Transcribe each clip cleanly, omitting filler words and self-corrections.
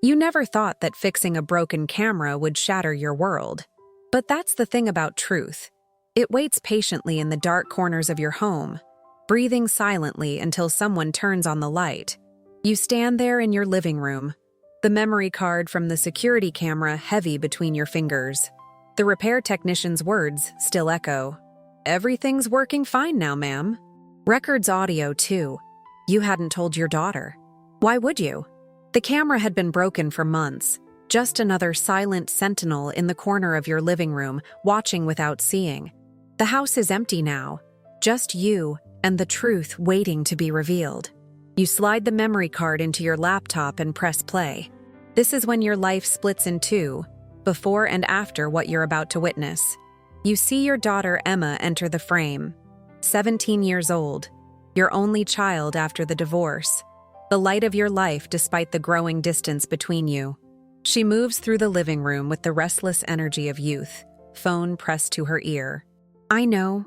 You never thought that fixing a broken camera would shatter your world. But that's the thing about truth. It waits patiently in the dark corners of your home, breathing silently until someone turns on the light. You stand there in your living room, the memory card from the security camera heavy between your fingers. The repair technician's words still echo. "Everything's working fine now, ma'am." Records audio, too. You hadn't told your daughter. Why would you? The camera had been broken for months, just another silent sentinel in the corner of your living room, watching without seeing. The house is empty now, just you and the truth waiting to be revealed. You slide the memory card into your laptop and press play. This is when your life splits in two, before and after what you're about to witness. You see your daughter Emma enter the frame, 17 years old, your only child after the divorce, the light of your life despite the growing distance between you. She moves through the living room with the restless energy of youth, phone pressed to her ear. I know,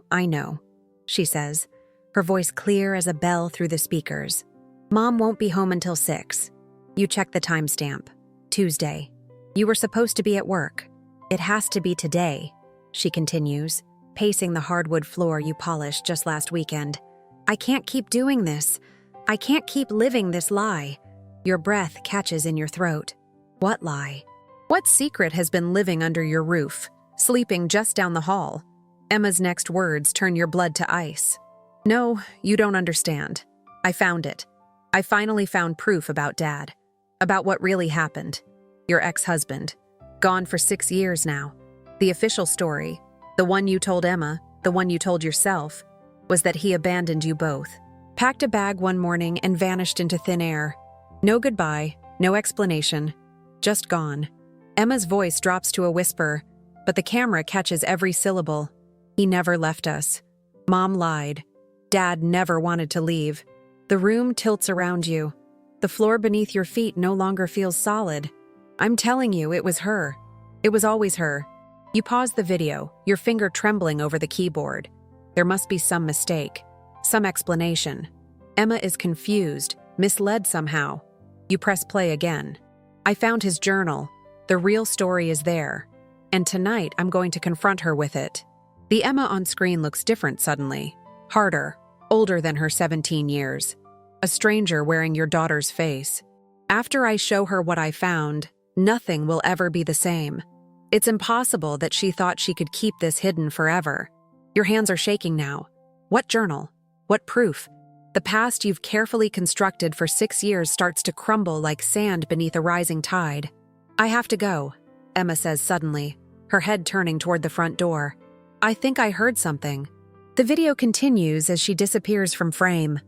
she says, her voice clear as a bell through the speakers. Mom won't be home until 6. You check the timestamp. Tuesday. You were supposed to be at work. It has to be today, she continues, pacing the hardwood floor you polished just last weekend. I can't keep doing this. I can't keep living this lie. Your breath catches in your throat. What lie? What secret has been living under your roof, sleeping just down the hall? Emma's next words turn your blood to ice. No, you don't understand. I found it. I finally found proof about Dad. About what really happened. Your ex-husband. Gone for 6 years now. The official story, the one you told Emma, the one you told yourself, was that he abandoned you both. Packed a bag one morning and vanished into thin air. No goodbye, no explanation. Just gone. Emma's voice drops to a whisper, but the camera catches every syllable. He never left us. Mom lied. Dad never wanted to leave. The room tilts around you. The floor beneath your feet no longer feels solid. I'm telling you, it was her. It was always her. You pause the video, your finger trembling over the keyboard. There must be some mistake, some explanation. Emma is confused, misled somehow. You press play again. I found his journal. The real story is there. And tonight I'm going to confront her with it. The Emma on screen looks different suddenly. Harder, older than her 17 years. A stranger wearing your daughter's face. After I show her what I found, nothing will ever be the same. It's impossible that she thought she could keep this hidden forever. Your hands are shaking now. What journal? What proof? The past you've carefully constructed for 6 years starts to crumble like sand beneath a rising tide. I have to go, Emma says suddenly, her head turning toward the front door. I think I heard something. The video continues as she disappears from frame.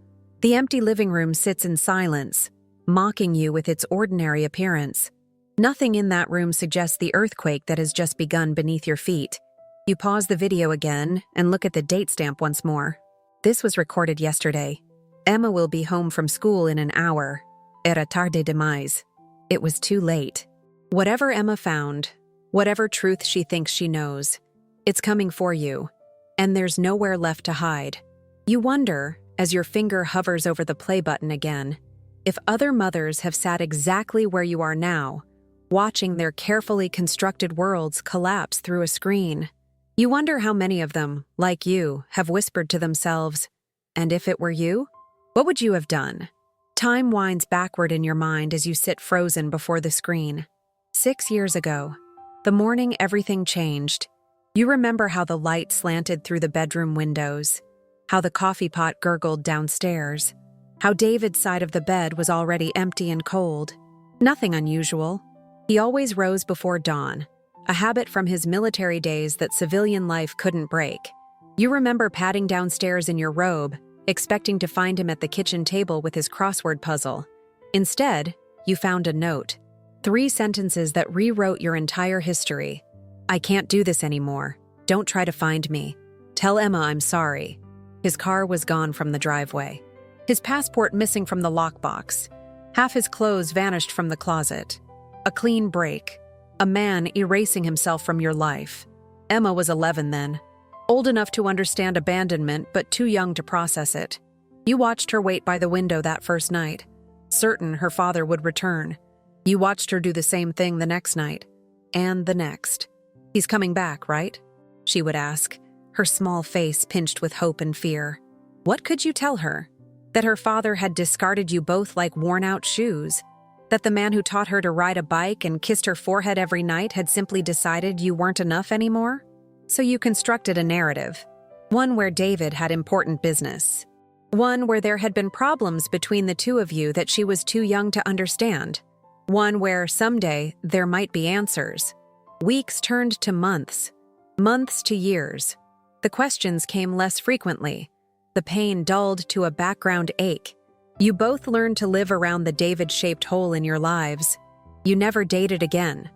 The empty living room sits in silence, mocking you with its ordinary appearance. Nothing in that room suggests the earthquake that has just begun beneath your feet. You pause the video again and look at the date stamp once more. This was recorded yesterday. Emma will be home from school in an hour. Era tarde demais. It was too late. Whatever Emma found, whatever truth she thinks she knows, it's coming for you, and there's nowhere left to hide. You wonder, as your finger hovers over the play button again, if other mothers have sat exactly where you are now, watching their carefully constructed worlds collapse through a screen. You wonder how many of them, like you, have whispered to themselves, and if it were you, what would you have done? Time winds backward in your mind as you sit frozen before the screen. 6 years ago, the morning everything changed. You remember how the light slanted through the bedroom windows, how the coffee pot gurgled downstairs, how David's side of the bed was already empty and cold. Nothing unusual. He always rose before dawn, a habit from his military days that civilian life couldn't break. You remember padding downstairs in your robe, expecting to find him at the kitchen table with his crossword puzzle. Instead, you found a note. 3 sentences that rewrote your entire history. I can't do this anymore. Don't try to find me. Tell Emma I'm sorry. His car was gone from the driveway. His passport missing from the lockbox. Half his clothes vanished from the closet. A clean break. A man erasing himself from your life. Emma was 11 then. Old enough to understand abandonment, but too young to process it. You watched her wait by the window that first night, certain her father would return. You watched her do the same thing the next night. And the next. "He's coming back, right?" she would ask, her small face pinched with hope and fear. What could you tell her? That her father had discarded you both like worn-out shoes? That the man who taught her to ride a bike and kissed her forehead every night had simply decided you weren't enough anymore? So you constructed a narrative. One where David had important business. One where there had been problems between the two of you that she was too young to understand. One where someday there might be answers. Weeks turned to months. Months to years. The questions came less frequently. The pain dulled to a background ache. You both learned to live around the David-shaped hole in your lives. You never dated again.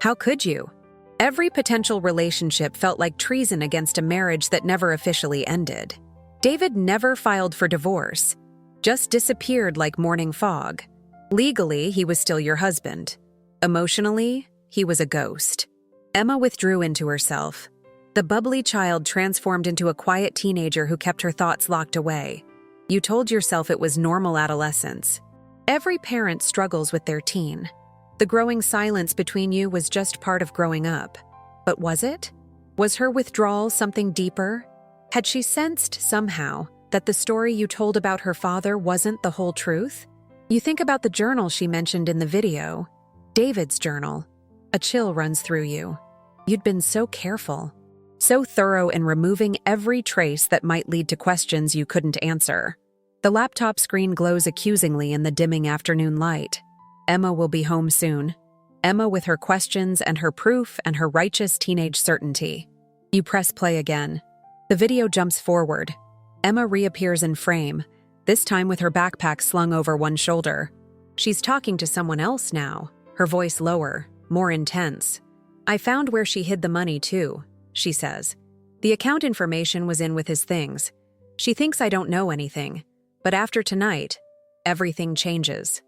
How could you? Every potential relationship felt like treason against a marriage that never officially ended. David never filed for divorce, just disappeared like morning fog. Legally, he was still your husband. Emotionally, he was a ghost. Emma withdrew into herself. The bubbly child transformed into a quiet teenager who kept her thoughts locked away. You told yourself it was normal adolescence. Every parent struggles with their teen. The growing silence between you was just part of growing up. But was it? Was her withdrawal something deeper? Had she sensed somehow that the story you told about her father wasn't the whole truth? You think about the journal she mentioned in the video. David's journal. A chill runs through you. You'd been so careful. So thorough in removing every trace that might lead to questions you couldn't answer. The laptop screen glows accusingly in the dimming afternoon light. Emma will be home soon. Emma with her questions and her proof and her righteous teenage certainty. You press play again. The video jumps forward. Emma reappears in frame, this time with her backpack slung over one shoulder. She's talking to someone else now, her voice lower, more intense. "I found where she hid the money too," she says. "The account information was in with his things. She thinks I don't know anything. But after tonight, everything changes."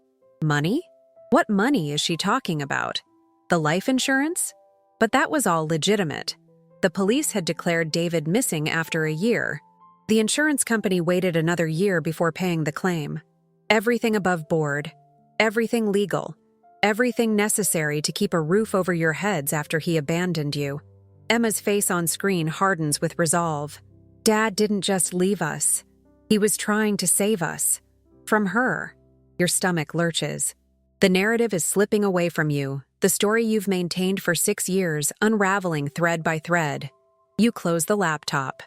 Money? What money is she talking about? The life insurance? But that was all legitimate. The police had declared David missing after a year. The insurance company waited another year before paying the claim. Everything above board. Everything legal. Everything necessary to keep a roof over your heads after he abandoned you. Emma's face on screen hardens with resolve. Dad didn't just leave us. He was trying to save us. From her. Your stomach lurches. The narrative is slipping away from you, the story you've maintained for 6 years, unraveling thread by thread. You close the laptop.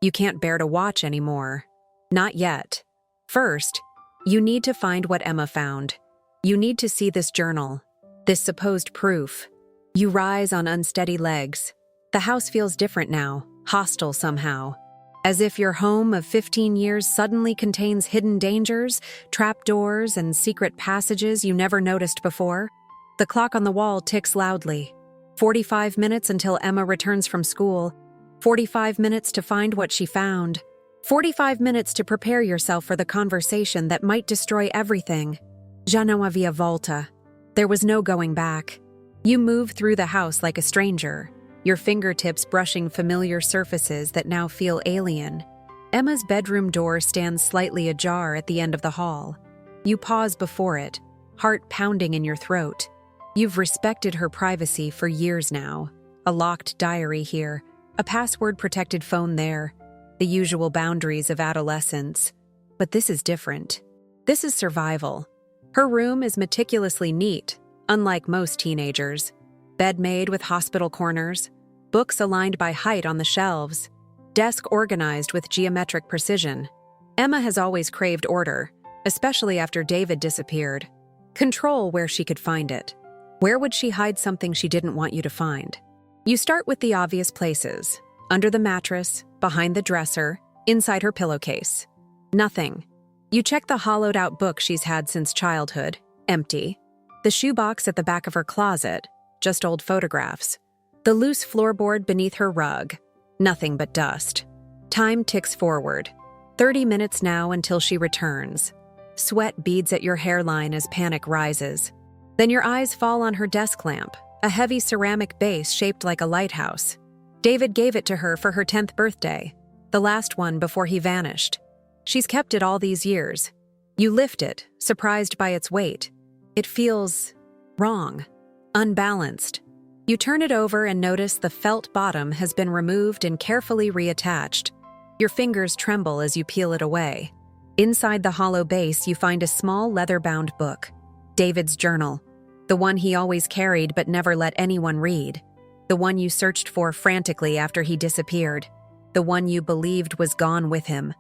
You can't bear to watch anymore. Not yet. First, you need to find what Emma found. You need to see this journal, this supposed proof. You rise on unsteady legs. The house feels different now, hostile somehow. As if your home of 15 years suddenly contains hidden dangers, trapdoors, and secret passages you never noticed before. The clock on the wall ticks loudly. 45 minutes until Emma returns from school. 45 minutes to find what she found. 45 minutes to prepare yourself for the conversation that might destroy everything. Já não havia volta. There was no going back. You move through the house like a stranger, your fingertips brushing familiar surfaces that now feel alien. Emma's bedroom door stands slightly ajar at the end of the hall. You pause before it, heart pounding in your throat. You've respected her privacy for years now. A locked diary here, a password-protected phone there, the usual boundaries of adolescence. But this is different. This is survival. Her room is meticulously neat, unlike most teenagers. Bed made with hospital corners, books aligned by height on the shelves, desk organized with geometric precision. Emma has always craved order, especially after David disappeared. Control where she could find it. Where would she hide something she didn't want you to find? You start with the obvious places: under the mattress, behind the dresser, inside her pillowcase. Nothing. You check the hollowed-out book she's had since childhood, empty. The shoebox at the back of her closet, just old photographs. The loose floorboard beneath her rug, nothing but dust. Time ticks forward. 30 minutes now until she returns. Sweat beads at your hairline as panic rises. Then your eyes fall on her desk lamp, a heavy ceramic base shaped like a lighthouse. David gave it to her for her 10th birthday, the last one before he vanished. She's kept it all these years. You lift it, surprised by its weight. It feels Wrong. Unbalanced. You turn it over and notice the felt bottom has been removed and carefully reattached. Your fingers tremble as you peel it away. Inside the hollow base, you find a small leather-bound book. David's journal. The one he always carried but never let anyone read. The one you searched for frantically after he disappeared. The one you believed was gone with him.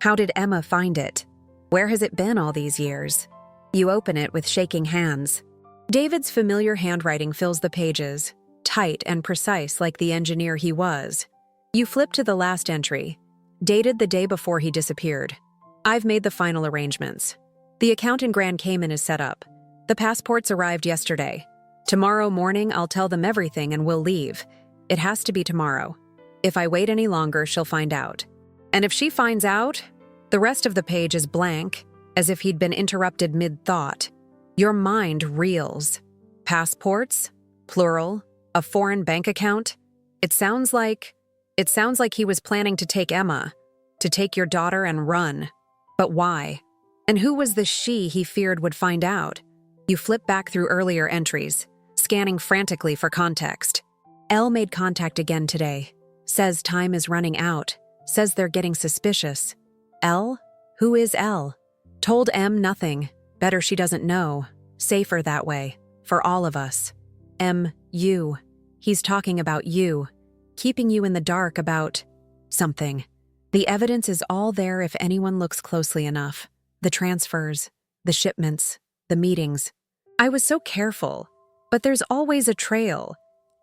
How did Emma find it? Where has it been all these years? You open it with shaking hands. David's familiar handwriting fills the pages, tight and precise like the engineer he was. You flip to the last entry, dated the day before he disappeared. I've made the final arrangements. The account in Grand Cayman is set up. The passports arrived yesterday. Tomorrow morning, I'll tell them everything and we'll leave. It has to be tomorrow. If I wait any longer, she'll find out. And if she finds out, the rest of the page is blank, as if he'd been interrupted mid-thought. Your mind reels. Passports? Plural? A foreign bank account? It sounds like he was planning to take Emma, to take your daughter and run. But why? And who was the she he feared would find out? You flip back through earlier entries, scanning frantically for context. Elle made contact again today. Says time is running out. Says they're getting suspicious. Elle? Who is Elle? Told M nothing. Better she doesn't know. Safer that way. For all of us. M, you. He's talking about you. Keeping you in the dark about something. The evidence is all there if anyone looks closely enough. The transfers, the shipments, the meetings. I was so careful, but there's always a trail.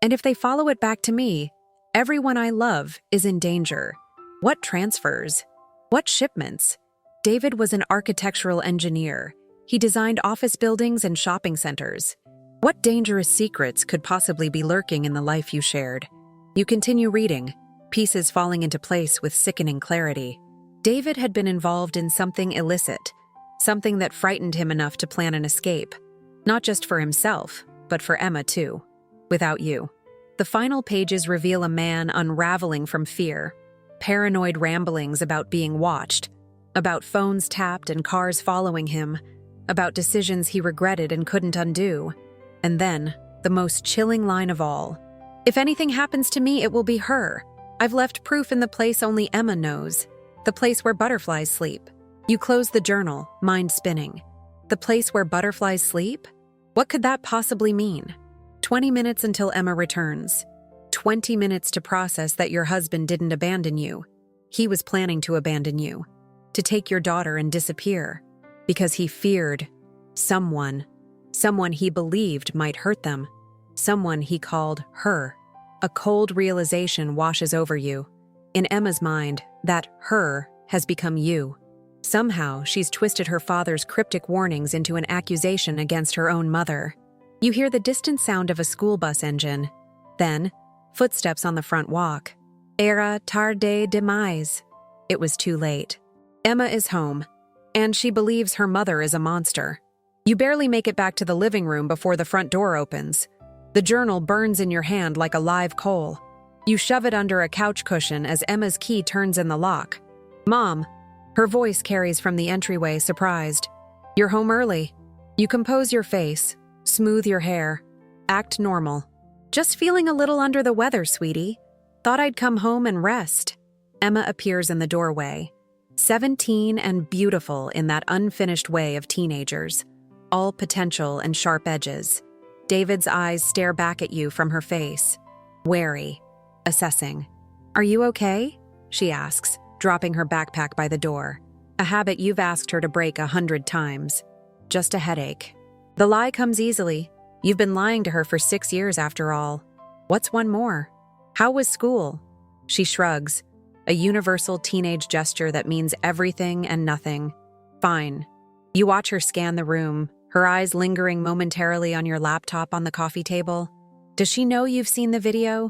And if they follow it back to me, everyone I love is in danger. What transfers? What shipments? David was an architectural engineer. He designed office buildings and shopping centers. What dangerous secrets could possibly be lurking in the life you shared? You continue reading, pieces falling into place with sickening clarity. David had been involved in something illicit, something that frightened him enough to plan an escape. Not just for himself, but for Emma too. Without you. The final pages reveal a man unraveling from fear, paranoid ramblings about being watched, about phones tapped and cars following him, about decisions he regretted and couldn't undo. And then, the most chilling line of all. If anything happens to me, it will be her. I've left proof in the place only Emma knows. The place where butterflies sleep. You close the journal, mind spinning. The place where butterflies sleep? What could that possibly mean? 20 minutes until Emma returns. 20 minutes to process that your husband didn't abandon you. He was planning to abandon you. To take your daughter and disappear. Because he feared someone. Someone he believed might hurt them. Someone he called her. A cold realization washes over you. In Emma's mind, that her has become you. Somehow, she's twisted her father's cryptic warnings into an accusation against her own mother. You hear the distant sound of a school bus engine. Then, footsteps on the front walk. Era tarde demais. It was too late. Emma is home, and she believes her mother is a monster. You barely make it back to the living room before the front door opens. The journal burns in your hand like a live coal. You shove it under a couch cushion as Emma's key turns in the lock. Mom. Her voice carries from the entryway, surprised. You're home early. You compose your face, smooth your hair, act normal. Just feeling a little under the weather, sweetie. Thought I'd come home and rest. Emma appears in the doorway. 17 and beautiful in that unfinished way of teenagers. All potential and sharp edges. David's eyes stare back at you from her face. Wary. Assessing. Are you okay? She asks, dropping her backpack by the door. A habit you've asked her to break 100 times. Just a headache. The lie comes easily. You've been lying to her for 6 years after all. What's one more? How was school? She shrugs, a universal teenage gesture that means everything and nothing. Fine. You watch her scan the room, her eyes lingering momentarily on your laptop on the coffee table. Does she know you've seen the video?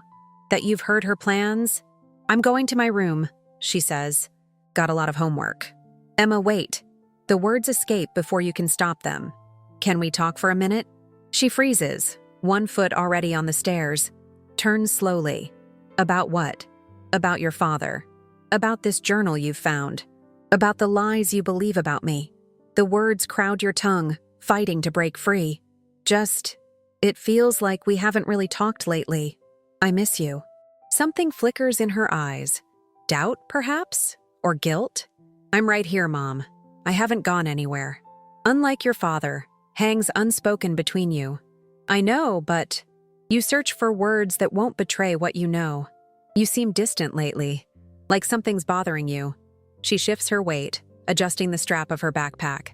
That you've heard her plans? I'm going to my room, she says. Got a lot of homework. Emma, wait. The words escape before you can stop them. Can we talk for a minute? She freezes, one foot already on the stairs. Turns slowly. About what? About your father. About this journal you've found. About the lies you believe about me. The words crowd your tongue, fighting to break free. Just It feels like we haven't really talked lately. I miss you. Something flickers in her eyes. Doubt, perhaps? Or guilt? I'm right here, Mom. I haven't gone anywhere. Unlike your father, hangs unspoken between you. I know, but you search for words that won't betray what you know. You seem distant lately, like something's bothering you. She shifts her weight, adjusting the strap of her backpack.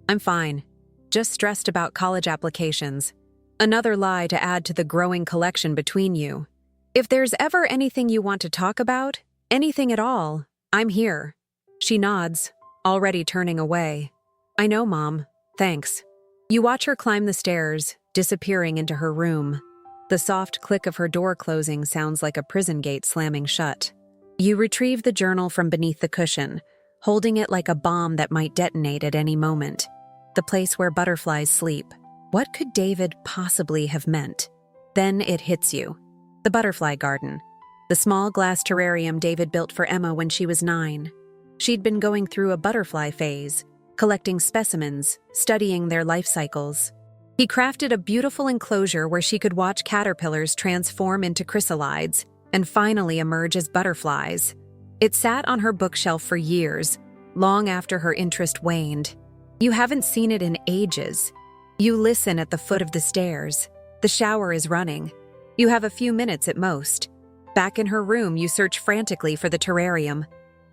I'm fine. Just stressed about college applications. Another lie to add to the growing collection between you. If there's ever anything you want to talk about, anything at all, I'm here. She nods, already turning away. I know, Mom. Thanks. You watch her climb the stairs, disappearing into her room. The soft click of her door closing sounds like a prison gate slamming shut. You retrieve the journal from beneath the cushion, holding it like a bomb that might detonate at any moment. The place where butterflies sleep. What could David possibly have meant? Then it hits you. The butterfly garden. The small glass terrarium David built for Emma when she was 9. She'd been going through a butterfly phase, collecting specimens, studying their life cycles. He crafted a beautiful enclosure where she could watch caterpillars transform into chrysalides and finally emerge as butterflies. It sat on her bookshelf for years, long after her interest waned. You haven't seen it in ages. You listen at the foot of the stairs. The shower is running. You have a few minutes at most. Back in her room, you search frantically for the terrarium.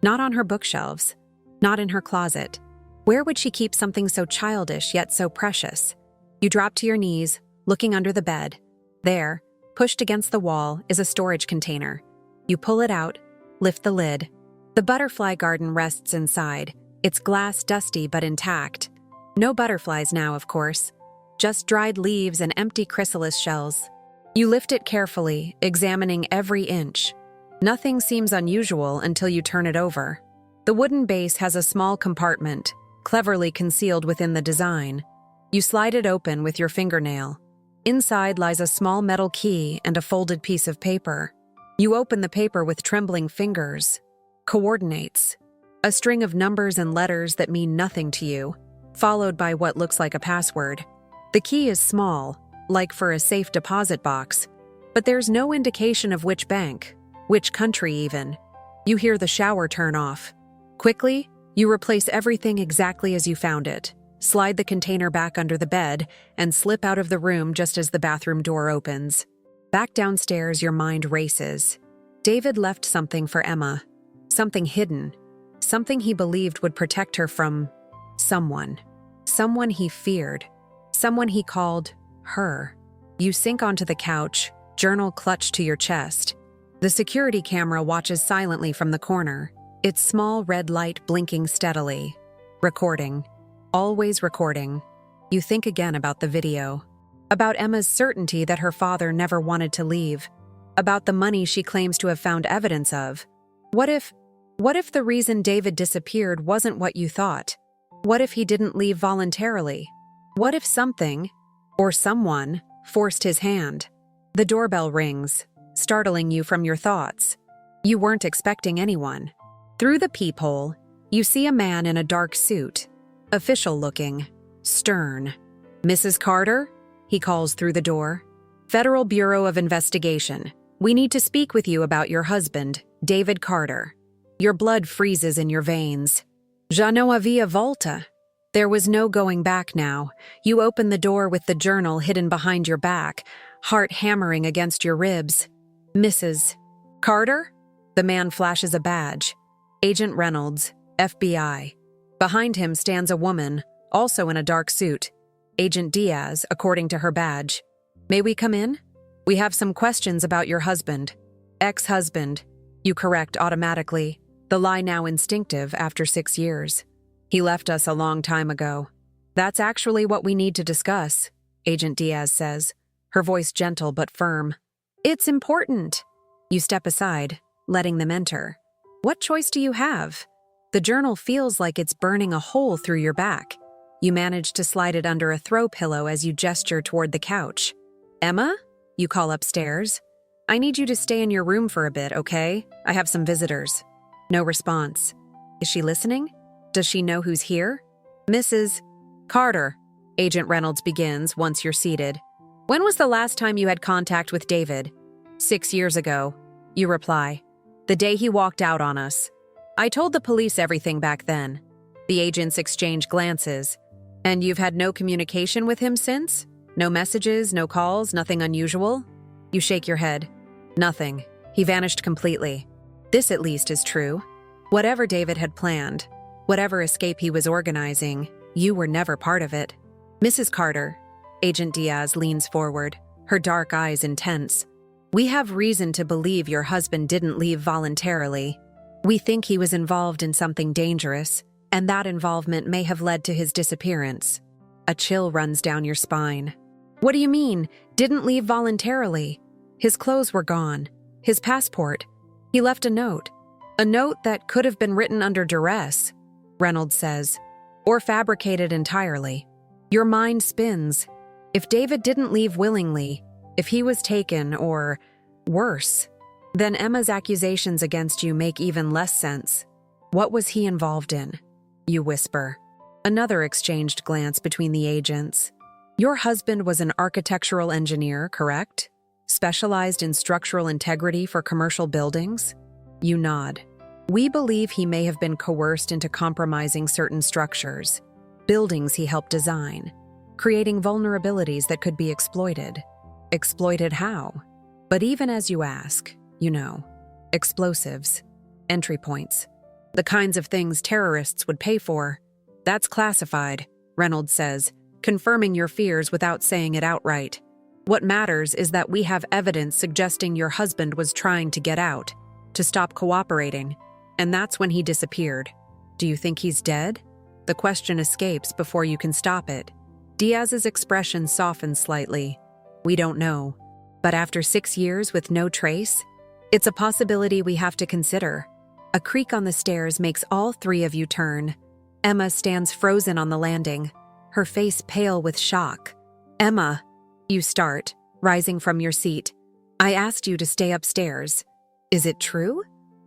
Not on her bookshelves. Not in her closet. Where would she keep something so childish yet so precious? You drop to your knees, looking under the bed. There, pushed against the wall, is a storage container. You pull it out, lift the lid. The butterfly garden rests inside, its glass dusty but intact. No butterflies now, of course. Just dried leaves and empty chrysalis shells. You lift it carefully, examining every inch. Nothing seems unusual until you turn it over. The wooden base has a small compartment, cleverly concealed within the design. You slide it open with your fingernail. Inside lies a small metal key and a folded piece of paper. You open the paper with trembling fingers. Coordinates. A string of numbers and letters that mean nothing to you, followed by what looks like a password. The key is small, like for a safe deposit box, but there's no indication of which bank, which country even. You hear the shower turn off. Quickly, you replace everything exactly as you found it, slide the container back under the bed, and slip out of the room just as the bathroom door opens. Back downstairs, your mind races. David left something for Emma. Something hidden. Something he believed would protect her from someone. Someone he feared. Someone he called her. You sink onto the couch, journal clutched to your chest. The security camera watches silently from the corner, its small red light blinking steadily. Recording. Always recording. You think again about the video. About Emma's certainty that her father never wanted to leave. About the money she claims to have found evidence of. What if the reason David disappeared wasn't what you thought? What if he didn't leave voluntarily? What if something, or someone, forced his hand? The doorbell rings, startling you from your thoughts. You weren't expecting anyone. Through the peephole, you see a man in a dark suit, official-looking, stern. Mrs. Carter? He calls through the door. Federal Bureau of Investigation. We need to speak with you about your husband, David Carter. Your blood freezes in your veins. Ja no havia volta. There was no going back now. You open the door with the journal hidden behind your back, heart hammering against your ribs. Mrs. Carter? The man flashes a badge. Agent Reynolds, FBI. Behind him stands a woman, also in a dark suit. Agent Diaz, according to her badge. May we come in? We have some questions about your husband. Ex-husband. You correct automatically, the lie now instinctive after 6 years. He left us a long time ago. That's actually what we need to discuss, Agent Diaz says, her voice gentle but firm. It's important. You step aside, letting them enter. What choice do you have? The journal feels like it's burning a hole through your back. You manage to slide it under a throw pillow as you gesture toward the couch. Emma? You call upstairs. I need you to stay in your room for a bit, okay? I have some visitors. No response. Is she listening? Does she know who's here? Mrs. Carter, Agent Reynolds begins once you're seated. When was the last time you had contact with David? 6 years ago, you reply. The day he walked out on us. I told the police everything back then. The agents exchange glances. And you've had no communication with him since? No messages, no calls, nothing unusual? You shake your head. Nothing. He vanished completely. This at least is true. Whatever David had planned, whatever escape he was organizing, you were never part of it. Mrs. Carter, Agent Diaz leans forward, her dark eyes intense. We have reason to believe your husband didn't leave voluntarily. We think he was involved in something dangerous, and that involvement may have led to his disappearance. A chill runs down your spine. What do you mean, didn't leave voluntarily? His clothes were gone. His passport. He left a note. A note that could have been written under duress, Reynolds says, or fabricated entirely. Your mind spins. If David didn't leave willingly, if he was taken, or worse, then Emma's accusations against you make even less sense. What was he involved in? You whisper. Another exchanged glance between the agents. Your husband was an architectural engineer, correct? Specialized in structural integrity for commercial buildings? You nod. We believe he may have been coerced into compromising certain structures, buildings he helped design, creating vulnerabilities that could be exploited. Exploited how? But even as you ask, you know, explosives, entry points, the kinds of things terrorists would pay for. That's classified, Reynolds says, confirming your fears without saying it outright. What matters is that we have evidence suggesting your husband was trying to get out, to stop cooperating, and that's when he disappeared. Do you think he's dead? The question escapes before you can stop it. Diaz's expression softens slightly. We don't know. But after 6 years with no trace, it's a possibility we have to consider. A creak on the stairs makes all three of you turn. Emma stands frozen on the landing, her face pale with shock. Emma, you start, rising from your seat. I asked you to stay upstairs. Is it true?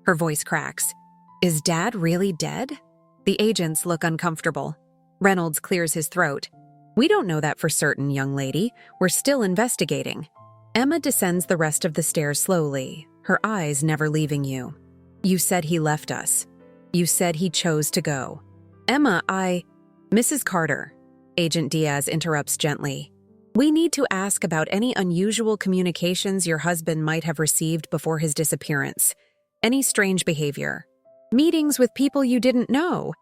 Her voice cracks. Is Dad really dead? The agents look uncomfortable. Reynolds clears his throat. We don't know that for certain, young lady. We're still investigating. Emma descends the rest of the stairs slowly, her eyes never leaving you. You said he left us. You said he chose to go. Emma, Mrs. Carter, Agent Diaz interrupts gently. We need to ask about any unusual communications your husband might have received before his disappearance. Any strange behavior. Meetings with people you didn't know.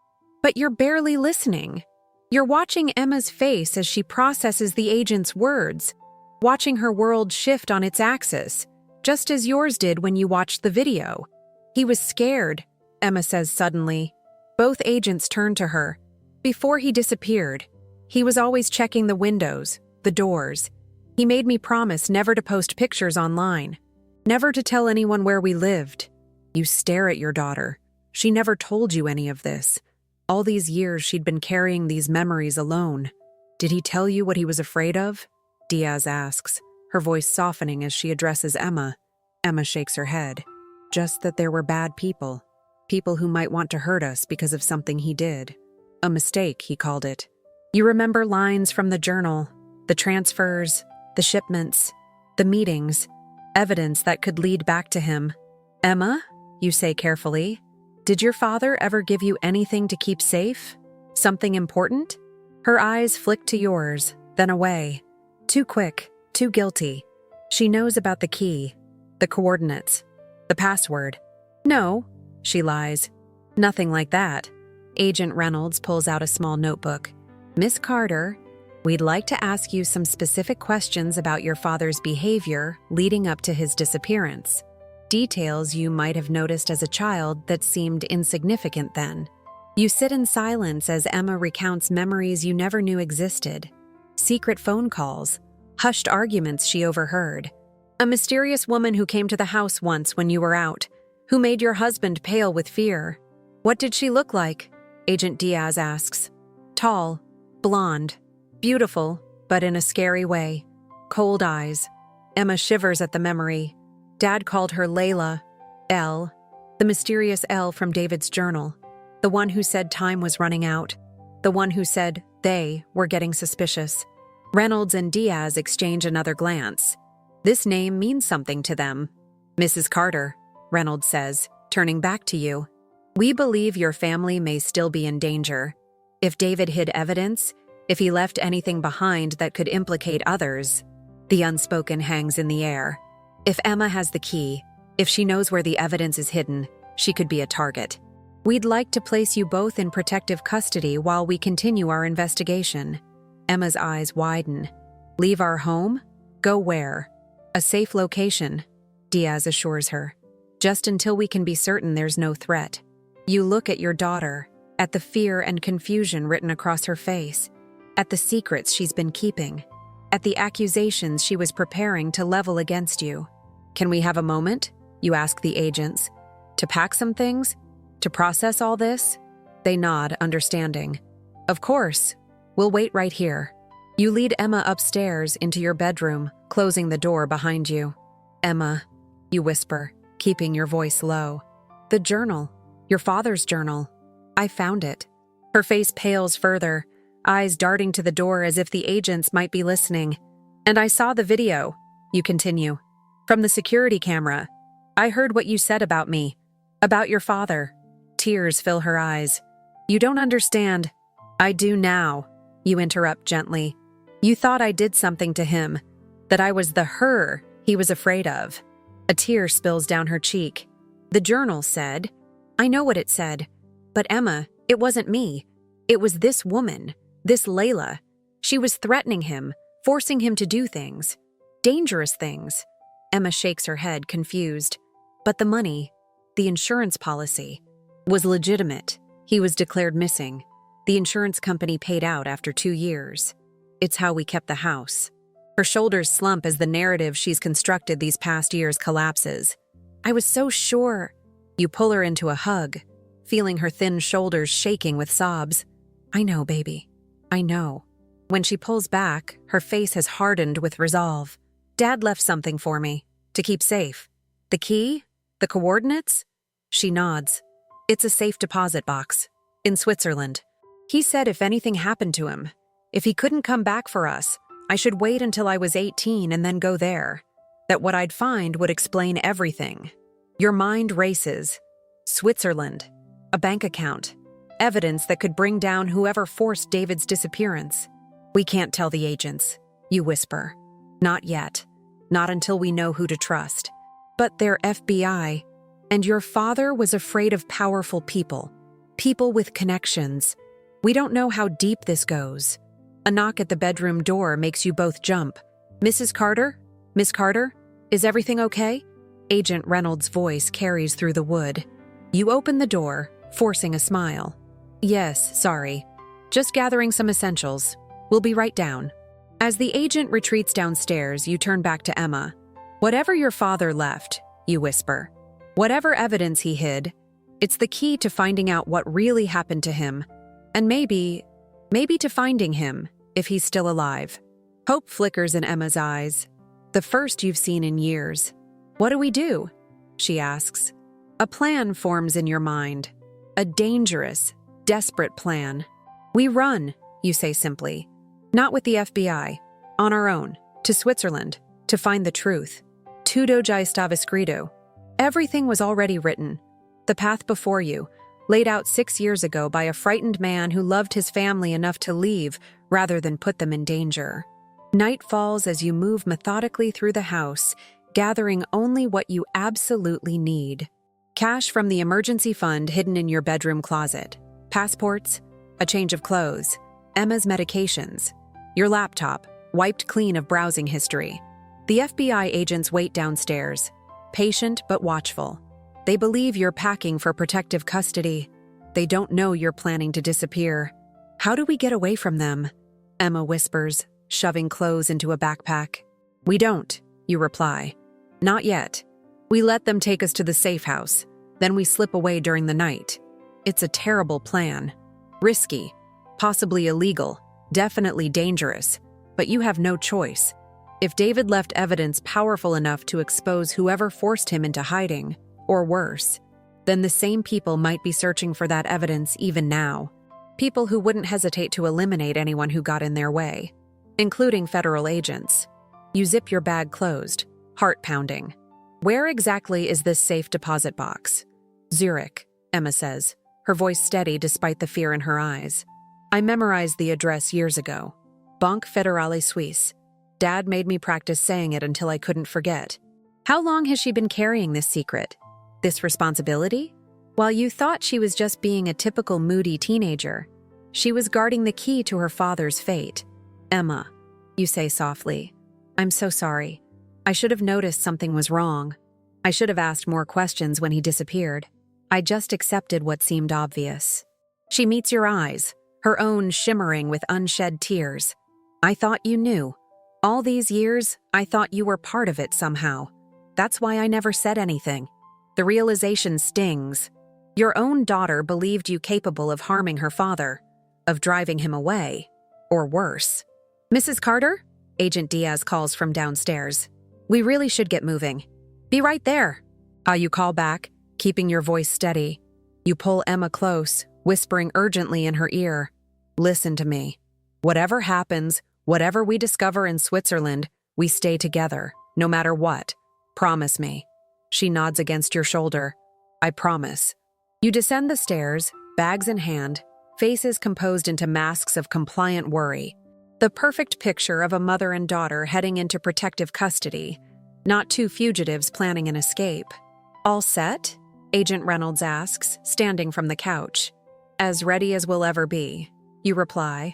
But you're barely listening. You're watching Emma's face as she processes the agent's words, watching her world shift on its axis, just as yours did when you watched the video. He was scared, Emma says suddenly. Both agents turn to her. Before he disappeared, he was always checking the windows, the doors. He made me promise never to post pictures online, never to tell anyone where we lived. You stare at your daughter. She never told you any of this. All these years she'd been carrying these memories alone. Did he tell you what he was afraid of? Diaz asks, her voice softening as she addresses Emma. Emma shakes her head. Just that there were bad people. People who might want to hurt us because of something he did. A mistake, he called it. You remember lines from the journal, the transfers, the shipments, the meetings, evidence that could lead back to him. Emma, you say carefully, did your father ever give you anything to keep safe? Something important? Her eyes flick to yours, then away. Too quick, too guilty. She knows about the key, the coordinates, the password. No, she lies. Nothing like that. Agent Reynolds pulls out a small notebook. Miss Carter, we'd like to ask you some specific questions about your father's behavior leading up to his disappearance. Details you might have noticed as a child that seemed insignificant then. You sit in silence as Emma recounts memories you never knew existed. Secret phone calls, hushed arguments she overheard. A mysterious woman who came to the house once when you were out, who made your husband pale with fear. What did she look like? Agent Diaz asks. Tall, blonde, beautiful, but in a scary way. Cold eyes. Emma shivers at the memory. Dad called her Layla, L, the mysterious L from David's journal, the one who said time was running out, the one who said they were getting suspicious. Reynolds and Diaz exchange another glance. This name means something to them. Mrs. Carter, Reynolds says, turning back to you. We believe your family may still be in danger. If David hid evidence, if he left anything behind that could implicate others, the unspoken hangs in the air. If Emma has the key, if she knows where the evidence is hidden, she could be a target. We'd like to place you both in protective custody while we continue our investigation. Emma's eyes widen. Leave our home? Go where? A safe location, Diaz assures her. Just until we can be certain there's no threat. You look at your daughter, at the fear and confusion written across her face, at the secrets she's been keeping, at the accusations she was preparing to level against you. Can we have a moment? You ask the agents. To pack some things? To process all this? They nod, understanding. Of course. We'll wait right here. You lead Emma upstairs into your bedroom, closing the door behind you. Emma, you whisper, keeping your voice low. The journal. Your father's journal. I found it. Her face pales further, eyes darting to the door as if the agents might be listening. And I saw the video, you continue. From the security camera. I heard what you said about me. About your father. Tears fill her eyes. You don't understand. I do now, you interrupt gently. You thought I did something to him. That I was the her he was afraid of. A tear spills down her cheek. The journal said, I know what it said. But Emma, it wasn't me. It was this woman, this Layla. She was threatening him, forcing him to do things. Dangerous things. Emma shakes her head, confused. But the money, the insurance policy, was legitimate. He was declared missing. The insurance company paid out after 2 years. It's how we kept the house. Her shoulders slump as the narrative she's constructed these past years collapses. I was so sure. You pull her into a hug, feeling her thin shoulders shaking with sobs. I know, baby. I know. When she pulls back, her face has hardened with resolve. Dad left something for me, to keep safe. The key? The coordinates? She nods. It's a safe deposit box, in Switzerland. He said if anything happened to him, if he couldn't come back for us, I should wait until I was 18 and then go there. That what I'd find would explain everything. Your mind races. Switzerland. A bank account. Evidence that could bring down whoever forced David's disappearance. We can't tell the agents, you whisper. Not yet. Not until we know who to trust. But they're FBI. And your father was afraid of powerful people. People with connections. We don't know how deep this goes. A knock at the bedroom door makes you both jump. Mrs. Carter? Miss Carter? Is everything okay? Agent Reynolds' voice carries through the wood. You open the door, forcing a smile. Yes, sorry. Just gathering some essentials. We'll be right down. As the agent retreats downstairs, you turn back to Emma. Whatever your father left, you whisper. Whatever evidence he hid, it's the key to finding out what really happened to him. And maybe to finding him, if he's still alive. Hope flickers in Emma's eyes. The first you've seen in years. What do we do? She asks. A plan forms in your mind. A dangerous, desperate plan. We run, you say simply. Not with the FBI. On our own. To Switzerland. To find the truth. Tutto già stava scritto. Everything was already written. The path before you, laid out 6 years ago by a frightened man who loved his family enough to leave rather than put them in danger. Night falls as you move methodically through the house, gathering only what you absolutely need. Cash from the emergency fund hidden in your bedroom closet. Passports, a change of clothes, Emma's medications, your laptop, wiped clean of browsing history. The FBI agents wait downstairs, patient but watchful. They believe you're packing for protective custody. They don't know you're planning to disappear. How do we get away from them? Emma whispers, shoving clothes into a backpack. We don't, you reply. Not yet. We let them take us to the safe house. Then we slip away during the night. It's a terrible plan. Risky. Possibly illegal. Definitely dangerous. But you have no choice. If David left evidence powerful enough to expose whoever forced him into hiding, or worse, then the same people might be searching for that evidence even now. People who wouldn't hesitate to eliminate anyone who got in their way. including federal agents. You zip your bag closed, heart pounding. Where exactly is this safe deposit box? Zurich, Emma says, her voice steady despite the fear in her eyes. I memorized the address years ago. Banque Fédérale Suisse. Dad made me practice saying it until I couldn't forget. How long has she been carrying this secret? This responsibility? While you thought she was just being a typical moody teenager, she was guarding the key to her father's fate. Emma, you say softly, I'm so sorry. I should have noticed something was wrong. I should have asked more questions when he disappeared. I just accepted what seemed obvious. She meets your eyes, her own shimmering with unshed tears. I thought you knew. All these years, I thought you were part of it somehow. That's why I never said anything. The realization stings. Your own daughter believed you capable of harming her father, of driving him away, or worse. Mrs. Carter? Agent Diaz calls from downstairs. We really should get moving. Be right there. You call back, keeping your voice steady. You pull Emma close, whispering urgently in her ear. Listen to me. Whatever happens, whatever we discover in Switzerland, we stay together, no matter what. Promise me. She nods against your shoulder. I promise. You descend the stairs, bags in hand, faces composed into masks of compliant worry. The perfect picture of a mother and daughter heading into protective custody, not two fugitives planning an escape. All set? Agent Reynolds asks, standing from the couch. As ready as we'll ever be, you reply.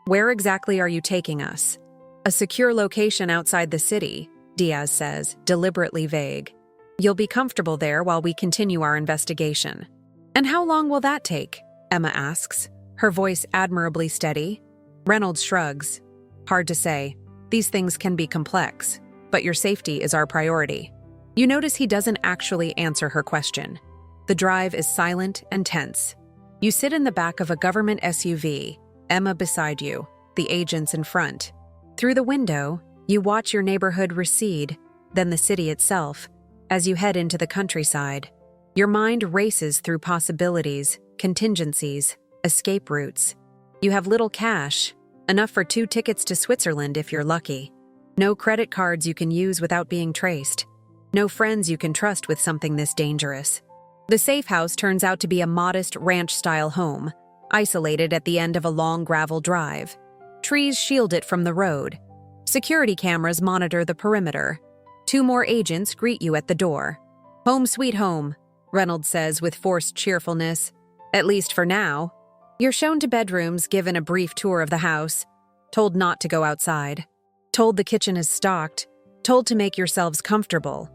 Where exactly are you taking us? A secure location outside the city, Diaz says, deliberately vague. You'll be comfortable there while we continue our investigation. And how long will that take? Emma asks, her voice admirably steady. Reynolds shrugs. Hard to say. These things can be complex, but your safety is our priority. You notice he doesn't actually answer her question. The drive is silent and tense. You sit in the back of a government SUV, Emma beside you, the agents in front. Through the window, you watch your neighborhood recede, then the city itself, as you head into the countryside. Your mind races through possibilities, contingencies, escape routes. You have little cash, enough for 2 tickets to Switzerland if you're lucky. No credit cards you can use without being traced. No friends you can trust with something this dangerous. The safe house turns out to be a modest ranch-style home, isolated at the end of a long gravel drive. Trees shield it from the road. Security cameras monitor the perimeter. 2 more agents greet you at the door. Home sweet home, Reynolds says with forced cheerfulness. At least for now. You're shown to bedrooms, given a brief tour of the house, told not to go outside, told the kitchen is stocked, told to make yourselves comfortable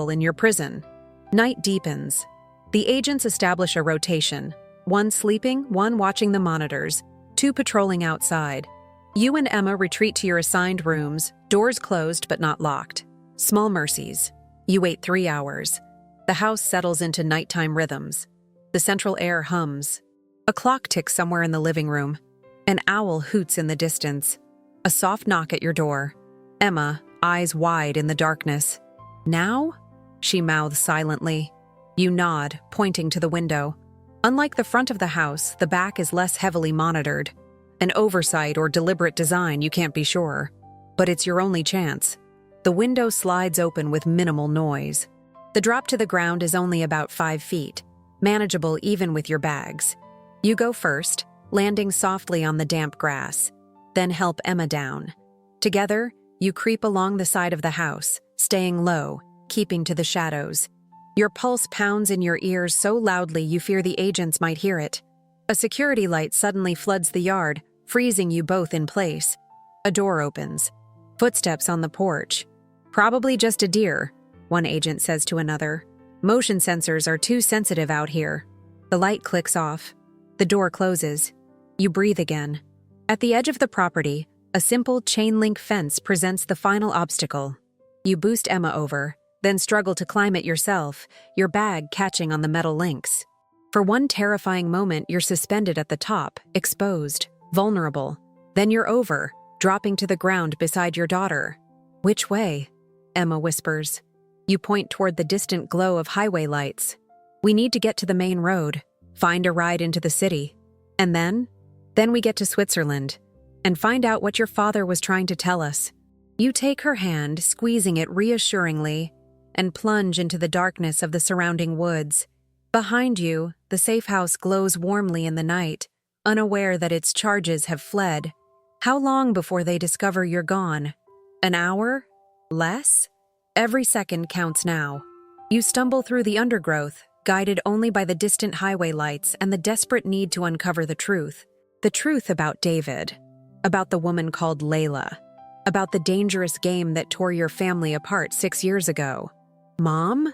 in your prison. Night deepens. The agents establish a rotation, 1 sleeping, 1 watching the monitors, 2 patrolling outside. You and Emma retreat to your assigned rooms, doors closed but not locked. Small mercies. You wait 3 hours. The house settles into nighttime rhythms. The central air hums. A clock ticks somewhere in the living room. An owl hoots in the distance. A soft knock at your door. Emma, eyes wide in the darkness. Now? She mouths silently. You nod, pointing to the window. Unlike the front of the house, the back is less heavily monitored. An oversight or deliberate design, you can't be sure. But it's your only chance. The window slides open with minimal noise. The drop to the ground is only about 5 feet, manageable even with your bags. You go first, landing softly on the damp grass, then help Emma down. Together, you creep along the side of the house, staying low, keeping to the shadows. Your pulse pounds in your ears so loudly you fear the agents might hear it. A security light suddenly floods the yard, freezing you both in place. A door opens. Footsteps on the porch. Probably just a deer, one agent says to another. Motion sensors are too sensitive out here. The light clicks off. The door closes. You breathe again. At the edge of the property, a simple chain-link fence presents the final obstacle. You boost Emma over, then struggle to climb it yourself, your bag catching on the metal links. For one terrifying moment, you're suspended at the top, exposed, vulnerable. Then you're over, dropping to the ground beside your daughter. Which way? Emma whispers. You point toward the distant glow of highway lights. We need to get to the main road, find a ride into the city. And then we get to Switzerland. and find out what your father was trying to tell us. You take her hand, squeezing it reassuringly, and plunge into the darkness of the surrounding woods. Behind you, the safe house glows warmly in the night, unaware that its charges have fled. How long before they discover you're gone? An hour? Less? Every second counts now. You stumble through the undergrowth, guided only by the distant highway lights and the desperate need to uncover the truth. The truth about David. About the woman called Layla. About the dangerous game that tore your family apart 6 years ago. Mom?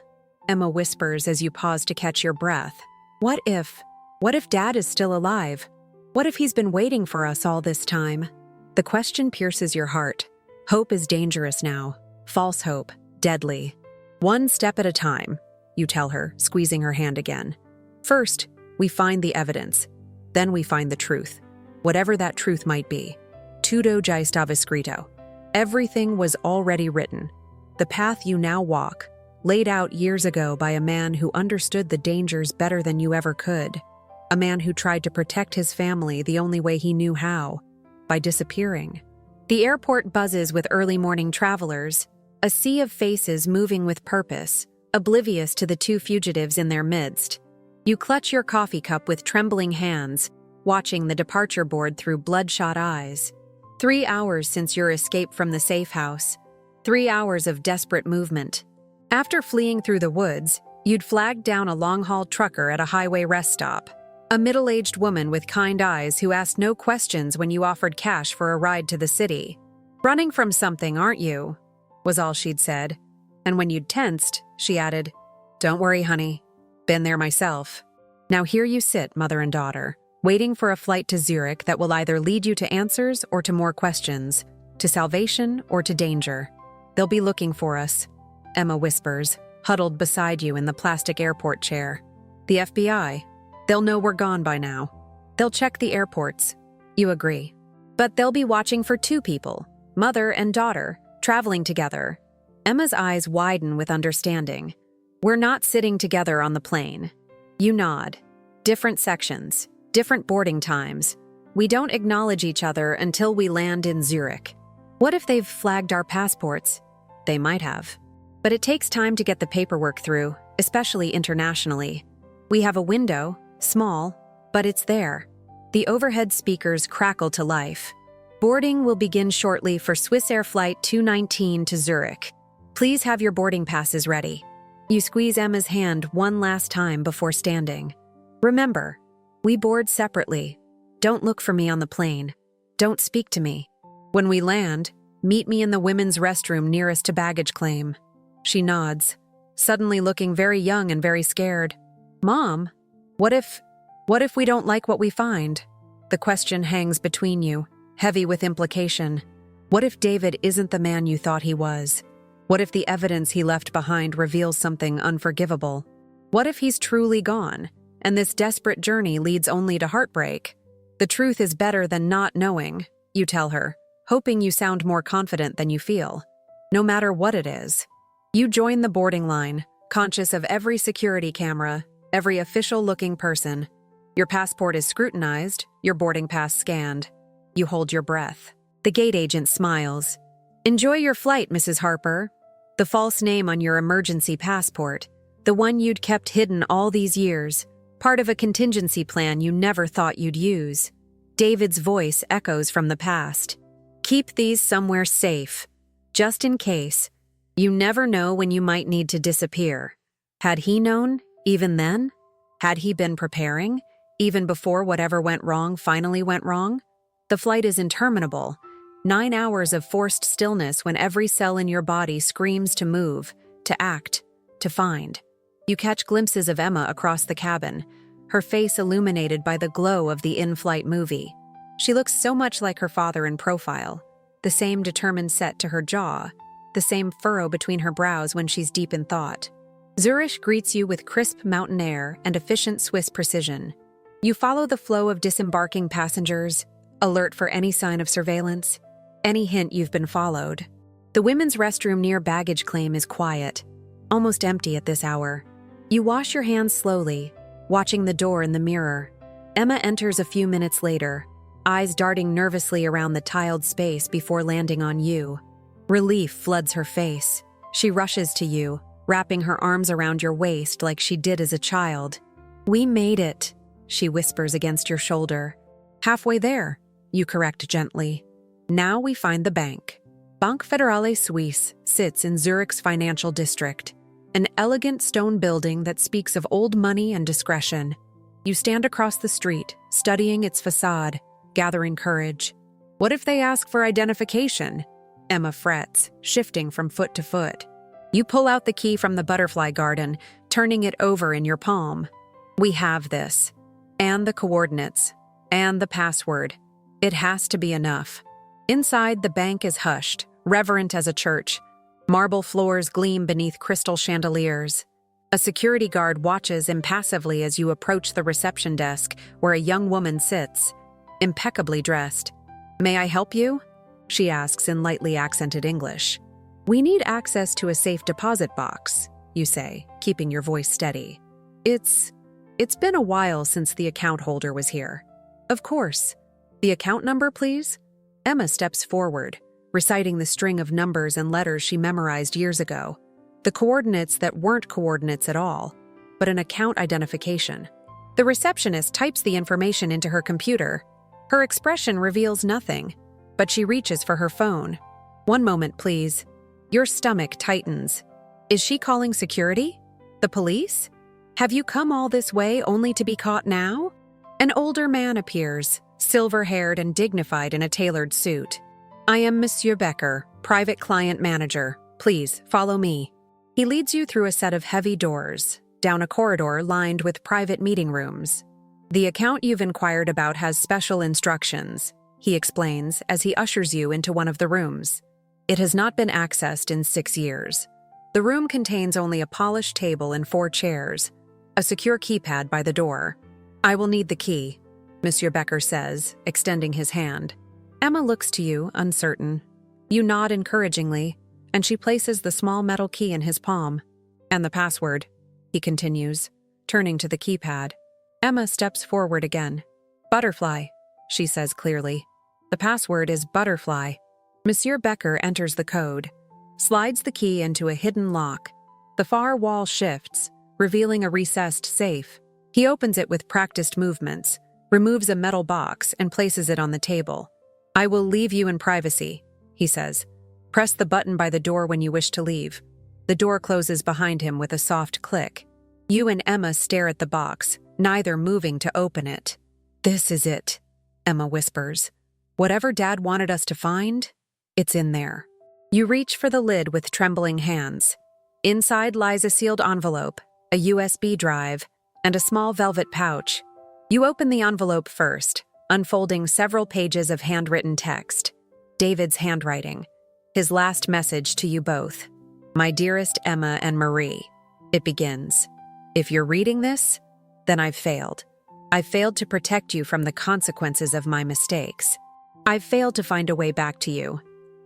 Emma whispers as you pause to catch your breath. What if Dad is still alive? What if he's been waiting for us all this time? The question pierces your heart. Hope is dangerous now. False hope. Deadly. One step at a time, you tell her, squeezing her hand again. First, we find the evidence. Then we find the truth. Whatever that truth might be. Tutto già stava scritto. Everything was already written. The path you now walk, laid out years ago by a man who understood the dangers better than you ever could. A man who tried to protect his family the only way he knew how, by disappearing. The airport buzzes with early morning travelers, a sea of faces moving with purpose, oblivious to the two fugitives in their midst. You clutch your coffee cup with trembling hands, watching the departure board through bloodshot eyes. 3 hours since your escape from the safe house. 3 hours of desperate movement. After fleeing through the woods, you'd flagged down a long-haul trucker at a highway rest stop. A middle-aged woman with kind eyes who asked no questions when you offered cash for a ride to the city. "Running from something, aren't you?" was all she'd said. And when you'd tensed, she added, "Don't worry, honey. Been there myself." Now here you sit, mother and daughter, waiting for a flight to Zurich that will either lead you to answers or to more questions, to salvation or to danger. "They'll be looking for us," Emma whispers, huddled beside you in the plastic airport chair. "The FBI. They'll know we're gone by now. They'll check the airports." You agree. But they'll be watching for 2 people, mother and daughter, traveling together. Emma's eyes widen with understanding. "We're not sitting together on the plane." You nod. "Different sections, different boarding times. We don't acknowledge each other until we land in Zurich." What if they've flagged our passports? They might have. But it takes time to get the paperwork through, especially internationally. We have a window, small, but it's there. The overhead speakers crackle to life. "Boarding will begin shortly for Swissair Flight 219 to Zurich. Please have your boarding passes ready." You squeeze Emma's hand one last time before standing. "Remember, we board separately. Don't look for me on the plane. Don't speak to me. When we land, meet me in the women's restroom nearest to baggage claim." She nods, suddenly looking very young and very scared. "Mom, what if we don't like what we find?" The question hangs between you, heavy with implication. What if David isn't the man you thought he was? What if the evidence he left behind reveals something unforgivable? What if he's truly gone, and this desperate journey leads only to heartbreak? "The truth is better than not knowing," you tell her, hoping you sound more confident than you feel. No matter what it is. You join the boarding line, conscious of every security camera, every official-looking person. Your passport is scrutinized, your boarding pass scanned. You hold your breath. The gate agent smiles. "Enjoy your flight, Mrs. Harper." The false name on your emergency passport, the one you'd kept hidden all these years, part of a contingency plan you never thought you'd use. David's voice echoes from the past. "Keep these somewhere safe, just in case. You never know when you might need to disappear." Had he known, even then? Had he been preparing, even before whatever went wrong finally went wrong? The flight is interminable. 9 hours of forced stillness when every cell in your body screams to move, to act, to find. You catch glimpses of Emma across the cabin, her face illuminated by the glow of the in-flight movie. She looks so much like her father in profile, the same determined set to her jaw, the same furrow between her brows when she's deep in thought. Zurich greets you with crisp mountain air and efficient Swiss precision. You follow the flow of disembarking passengers, alert for any sign of surveillance, any hint you've been followed. The women's restroom near baggage claim is quiet, almost empty at this hour. You wash your hands slowly, watching the door in the mirror. Emma enters a few minutes later, eyes darting nervously around the tiled space before landing on you. Relief floods her face. She rushes to you, wrapping her arms around your waist like she did as a child. "We made it," she whispers against your shoulder. "Halfway there," you correct gently. "Now we find the bank." Banque Federale Suisse sits in Zurich's financial district, an elegant stone building that speaks of old money and discretion. You stand across the street, studying its facade, gathering courage. "What if they ask for identification?" Emma frets, shifting from foot to foot. You pull out the key from the butterfly garden, turning it over in your palm. "We have this. And the coordinates. And the password. It has to be enough." Inside, the bank is hushed, reverent as a church. Marble floors gleam beneath crystal chandeliers. A security guard watches impassively as you approach the reception desk, where a young woman sits, impeccably dressed. "May I help you?" she asks in lightly accented English. "We need access to a safe deposit box," you say, keeping your voice steady. It's been a while since the account holder was here." "Of course. The account number, please?" Emma steps forward, reciting the string of numbers and letters she memorized years ago. The coordinates that weren't coordinates at all, but an account identification. The receptionist types the information into her computer. Her expression reveals nothing, but she reaches for her phone. "One moment, please." Your stomach tightens. Is she calling security? The police? Have you come all this way only to be caught now? An older man appears, silver-haired and dignified in a tailored suit. "I am Monsieur Becker, private client manager. Please, follow me." He leads you through a set of heavy doors, down a corridor lined with private meeting rooms. "The account you've inquired about has special instructions," he explains as he ushers you into one of the rooms. It has not been accessed in 6 years. The room contains only a polished table and 4 chairs, a secure keypad by the door. "I will need the key," Monsieur Becker says, extending his hand. Emma looks to you, uncertain. You nod encouragingly, and she places the small metal key in his palm. "And the password," he continues, turning to the keypad. Emma steps forward again. "Butterfly," she says clearly. "The password is butterfly." Monsieur Becker enters the code, slides the key into a hidden lock. The far wall shifts, revealing a recessed safe. He opens it with practiced movements, removes a metal box, and places it on the table. "I will leave you in privacy," he says. "Press the button by the door when you wish to leave." The door closes behind him with a soft click. You and Emma stare at the box, neither moving to open it. "This is it," Emma whispers. "Whatever Dad wanted us to find, it's in there." You reach for the lid with trembling hands. Inside lies a sealed envelope, a USB drive, and a small velvet pouch. You open the envelope first, unfolding several pages of handwritten text. David's handwriting. His last message to you both. "My dearest Emma and Marie," it begins. "If you're reading this, then I've failed. I've failed to protect you from the consequences of my mistakes. I've failed to find a way back to you.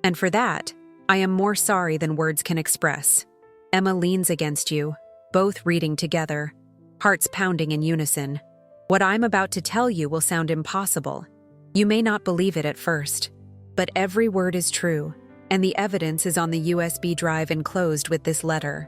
And for that, I am more sorry than words can express." Emma leans against you, both reading together, hearts pounding in unison. What I'm about to tell you will sound impossible. You may not believe it at first, but every word is true, and the evidence is on the USB drive enclosed with this letter.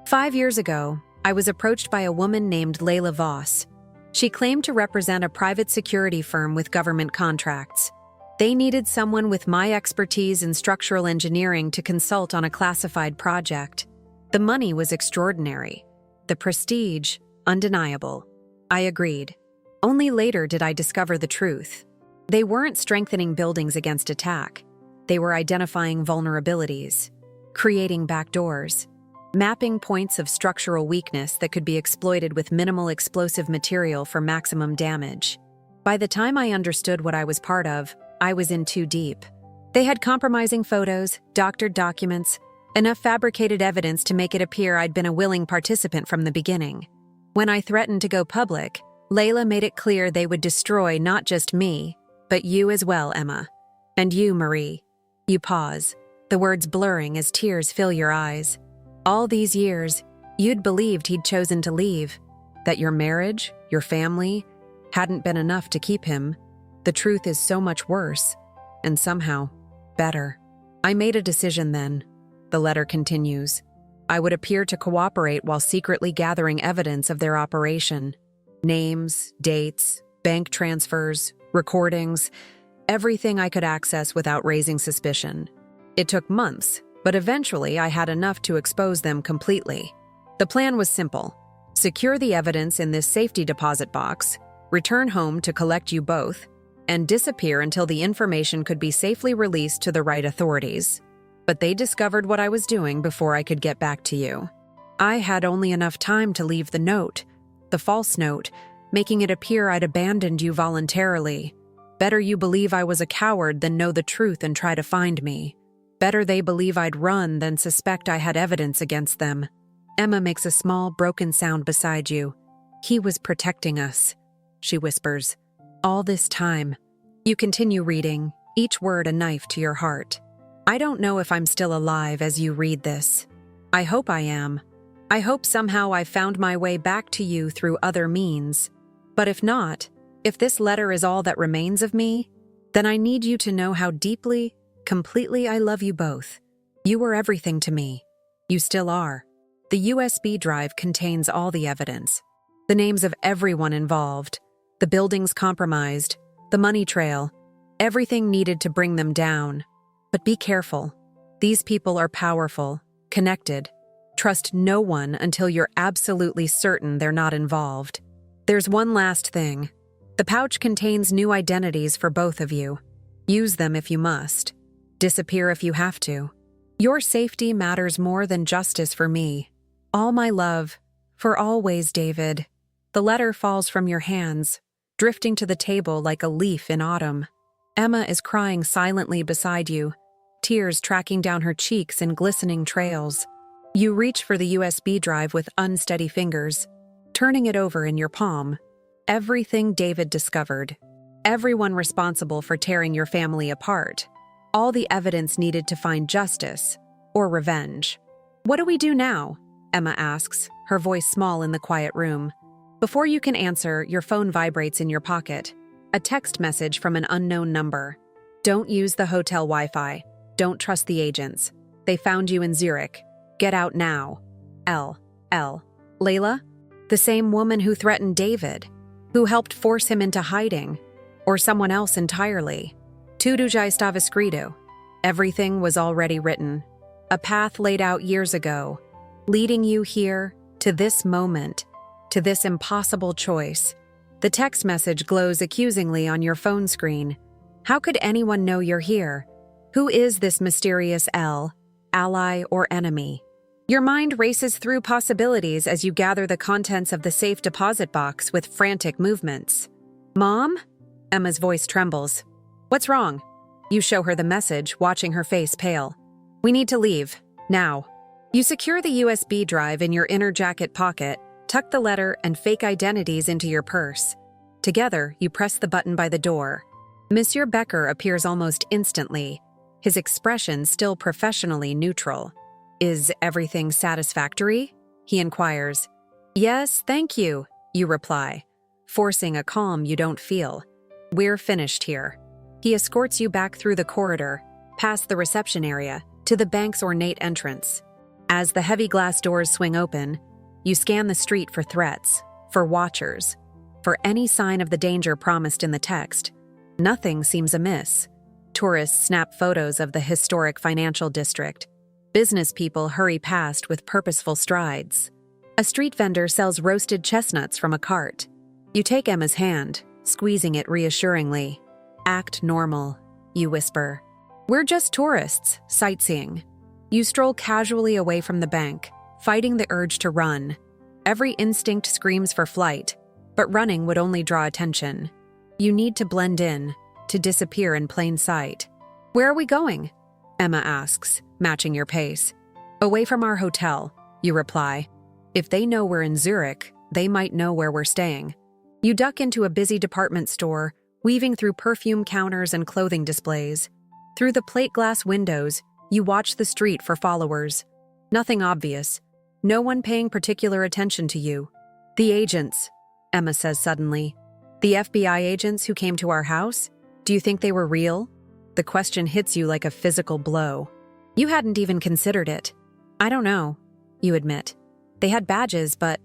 5 years ago, I was approached by a woman named Layla Voss. She claimed to represent a private security firm with government contracts. They needed someone with my expertise in structural engineering to consult on a classified project. The money was extraordinary. The prestige, undeniable. I agreed. Only later did I discover the truth. They weren't strengthening buildings against attack. They were identifying vulnerabilities, creating backdoors, mapping points of structural weakness that could be exploited with minimal explosive material for maximum damage. By the time I understood what I was part of, I was in too deep. They had compromising photos, doctored documents, enough fabricated evidence to make it appear I'd been a willing participant from the beginning. When I threatened to go public, Layla made it clear they would destroy not just me, but you as well, Emma. And you, Marie. You pause, the words blurring as tears fill your eyes. All these years, you'd believed he'd chosen to leave, that your marriage, your family, hadn't been enough to keep him. The truth is so much worse, and somehow better. I made a decision then. The letter continues. I would appear to cooperate while secretly gathering evidence of their operation. Names, dates, bank transfers, recordings, everything I could access without raising suspicion. It took months, but eventually I had enough to expose them completely. The plan was simple. Secure the evidence in this safety deposit box, return home to collect you both, and disappear until the information could be safely released to the right authorities. But they discovered what I was doing before I could get back to you. I had only enough time to leave the note, the false note, making it appear I'd abandoned you voluntarily. Better you believe I was a coward than know the truth and try to find me. Better they believe I'd run than suspect I had evidence against them. Emma makes a small, broken sound beside you. He was protecting us, she whispers. All this time. You continue reading, each word a knife to your heart. I don't know if I'm still alive as you read this. I hope I am. I hope somehow I found my way back to you through other means. But if not, if this letter is all that remains of me, then I need you to know how deeply, completely I love you both. You were everything to me. You still are. The USB drive contains all the evidence. The names of everyone involved, the buildings compromised, the money trail, everything needed to bring them down. But be careful. These people are powerful, connected. Trust no one until you're absolutely certain they're not involved. There's one last thing. The pouch contains new identities for both of you. Use them if you must. Disappear if you have to. Your safety matters more than justice for me. All my love, for always, David. The letter falls from your hands, drifting to the table like a leaf in autumn. Emma is crying silently beside you, tears tracking down her cheeks in glistening trails. You reach for the USB drive with unsteady fingers, turning it over in your palm. Everything David discovered. Everyone responsible for tearing your family apart. All the evidence needed to find justice, or revenge. What do we do now? Emma asks, her voice small in the quiet room. Before you can answer, your phone vibrates in your pocket. A text message from an unknown number. Don't use the hotel Wi-Fi. Don't trust the agents. They found you in Zurich. Get out now. L. Layla? The same woman who threatened David, who helped force him into hiding, or someone else entirely. Tudo já estava escrito. Everything was already written. A path laid out years ago, leading you here, to this moment, to this impossible choice. The text message glows accusingly on your phone screen. How could anyone know you're here? Who is this mysterious L, ally or enemy? Your mind races through possibilities as you gather the contents of the safe deposit box with frantic movements. Mom? Emma's voice trembles. What's wrong? You show her the message, watching her face pale. We need to leave, now. You secure the USB drive in your inner jacket pocket, tuck the letter and fake identities into your purse. Together, you press the button by the door. Monsieur Becker appears almost instantly, his expression still professionally neutral. Is everything satisfactory? He inquires. Yes, thank you, you reply, forcing a calm you don't feel. We're finished here. He escorts you back through the corridor, past the reception area, to the bank's ornate entrance. As the heavy glass doors swing open, you scan the street for threats, for watchers, for any sign of the danger promised in the text. Nothing seems amiss. Tourists snap photos of the historic financial district. Business people hurry past with purposeful strides. A street vendor sells roasted chestnuts from a cart. You take Emma's hand, squeezing it reassuringly. Act normal, you whisper. We're just tourists, sightseeing. You stroll casually away from the bank, fighting the urge to run. Every instinct screams for flight, but running would only draw attention. You need to blend in, to disappear in plain sight. Where are we going? Emma asks, matching your pace. Away from our hotel, you reply. If they know we're in Zurich, they might know where we're staying. You duck into a busy department store, weaving through perfume counters and clothing displays. Through the plate glass windows, you watch the street for followers. Nothing obvious. No one paying particular attention to you. The agents, Emma says suddenly. The FBI agents who came to our house? Do you think they were real? The question hits you like a physical blow. You hadn't even considered it. I don't know, you admit. They had badges, but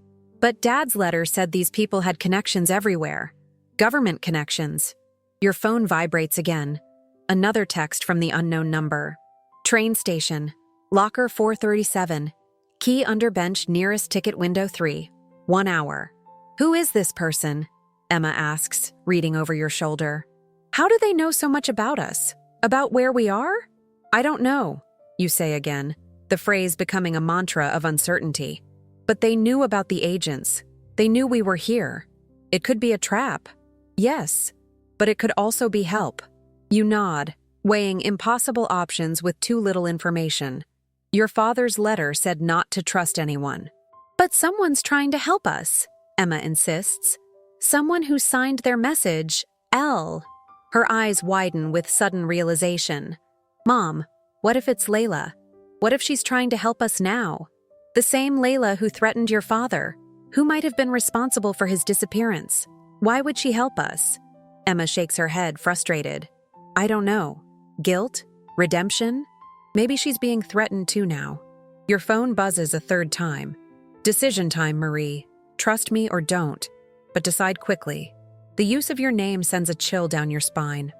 Dad's letter said these people had connections everywhere. Government connections. Your phone vibrates again. Another text from the unknown number. Train station. Locker 437. Key under bench nearest ticket window 3. 1 hour. Who is this person? Emma asks, reading over your shoulder. How do they know so much about us? About where we are? I don't know, you say again, the phrase becoming a mantra of uncertainty. But they knew about the agents. They knew we were here. It could be a trap. Yes, but it could also be help. You nod, weighing impossible options with too little information. Your father's letter said not to trust anyone. But someone's trying to help us, Emma insists. Someone who signed their message, L. Her eyes widen with sudden realization. Mom, what if it's Layla? What if she's trying to help us now? The same Layla who threatened your father, who might have been responsible for his disappearance. Why would she help us? Emma shakes her head, frustrated. I don't know. Guilt? Redemption? Maybe she's being threatened too now. Your phone buzzes a third time. Decision time, Marie. Trust me or don't, but decide quickly. The use of your name sends a chill down your spine.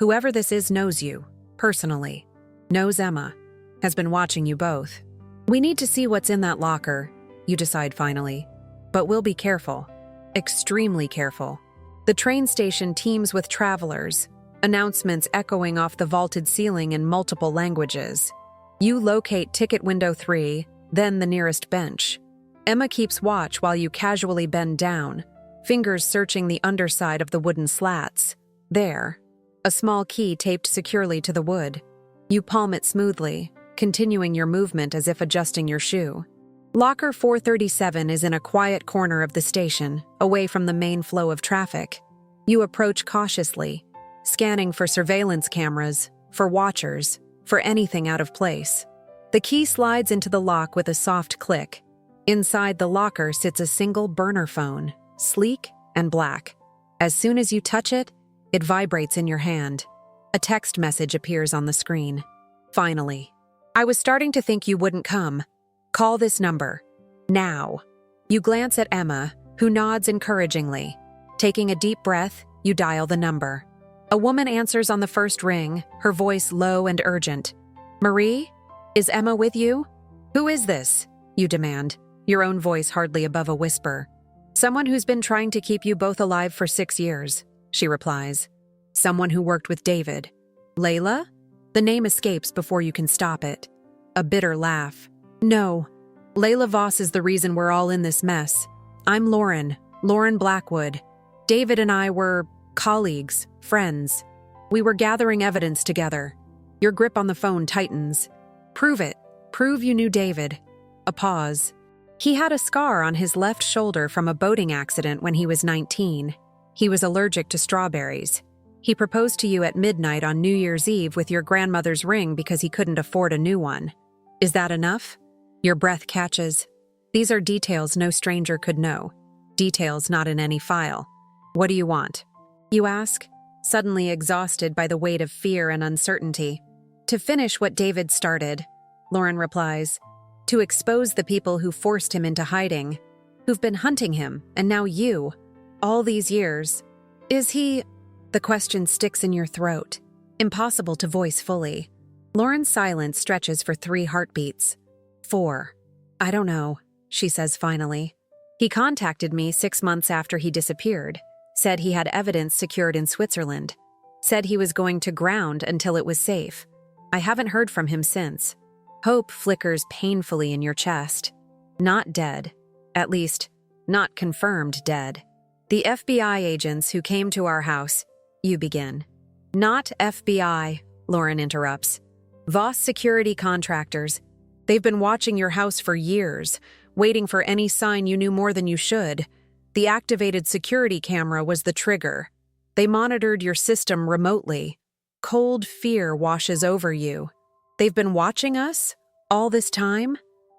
Whoever this is knows you, personally. Knows Emma. Has been watching you both. We need to see what's in that locker, you decide finally. But we'll be careful. Extremely careful. The train station teems with travelers, announcements echoing off the vaulted ceiling in multiple languages. You locate ticket window 3, then the nearest bench. Emma keeps watch while you casually bend down, fingers searching the underside of the wooden slats. There, a small key taped securely to the wood. You palm it smoothly, continuing your movement as if adjusting your shoe. Locker 437 is in a quiet corner of the station, away from the main flow of traffic. You approach cautiously, scanning for surveillance cameras, for watchers, for anything out of place. The key slides into the lock with a soft click. Inside the locker sits a single burner phone, sleek and black. As soon as you touch it, it vibrates in your hand. A text message appears on the screen. Finally. I was starting to think you wouldn't come. Call this number. Now. You glance at Emma, who nods encouragingly. Taking a deep breath, you dial the number. A woman answers on the first ring, her voice low and urgent. Marie? Is Emma with you? Who is this? You demand, your own voice hardly above a whisper. Someone who's been trying to keep you both alive for 6 years, she replies. Someone who worked with David. Layla? The name escapes before you can stop it. A bitter laugh. No. Layla Voss is the reason we're all in this mess. I'm Lauren Blackwood. David and I were colleagues, friends. We were gathering evidence together. Your grip on the phone tightens. Prove it. Prove you knew David. A pause. He had a scar on his left shoulder from a boating accident when he was 19. He was allergic to strawberries. He proposed to you at midnight on New Year's Eve with your grandmother's ring because he couldn't afford a new one. Is that enough? Your breath catches. These are details no stranger could know. Details not in any file. What do you want? You ask, suddenly exhausted by the weight of fear and uncertainty. To finish what David started, Lauren replies. To expose the people who forced him into hiding, who've been hunting him, and now you, all these years. Is he... The question sticks in your throat. Impossible to voice fully. Lauren's silence stretches for 3 heartbeats. 4. I don't know, she says finally. He contacted me 6 months after he disappeared, said he had evidence secured in Switzerland, said he was going to ground until it was safe. I haven't heard from him since. Hope flickers painfully in your chest. Not dead. At least, not confirmed dead. The FBI agents who came to our house, you begin. Not FBI, Lauren interrupts. Voss security contractors. They've been watching your house for years, waiting for any sign you knew more than you should. The activated security camera was the trigger. They monitored your system remotely. Cold fear washes over you. They've been watching us? All this time?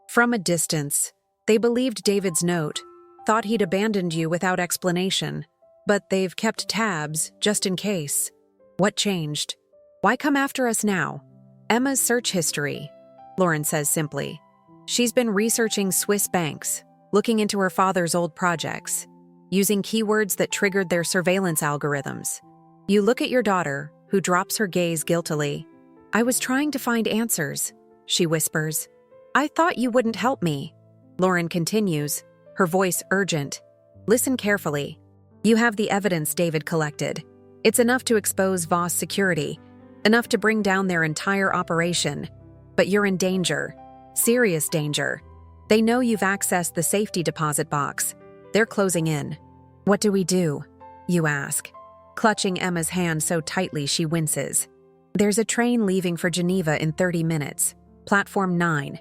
From a distance. They believed David's note, thought he'd abandoned you without explanation. But they've kept tabs, just in case. What changed? Why come after us now? Emma's search history, Lauren says simply. She's been researching Swiss banks, looking into her father's old projects, using keywords that triggered their surveillance algorithms. You look at your daughter, who drops her gaze guiltily. I was trying to find answers, she whispers. I thought you wouldn't help me. Lauren continues, her voice urgent. Listen carefully. You have the evidence David collected. It's enough to expose Voss security, enough to bring down their entire operation. But you're in danger. Serious danger. They know you've accessed the safety deposit box. They're closing in. What do we do? You ask, clutching Emma's hand so tightly she winces. There's a train leaving for Geneva in 30 minutes. Platform 9.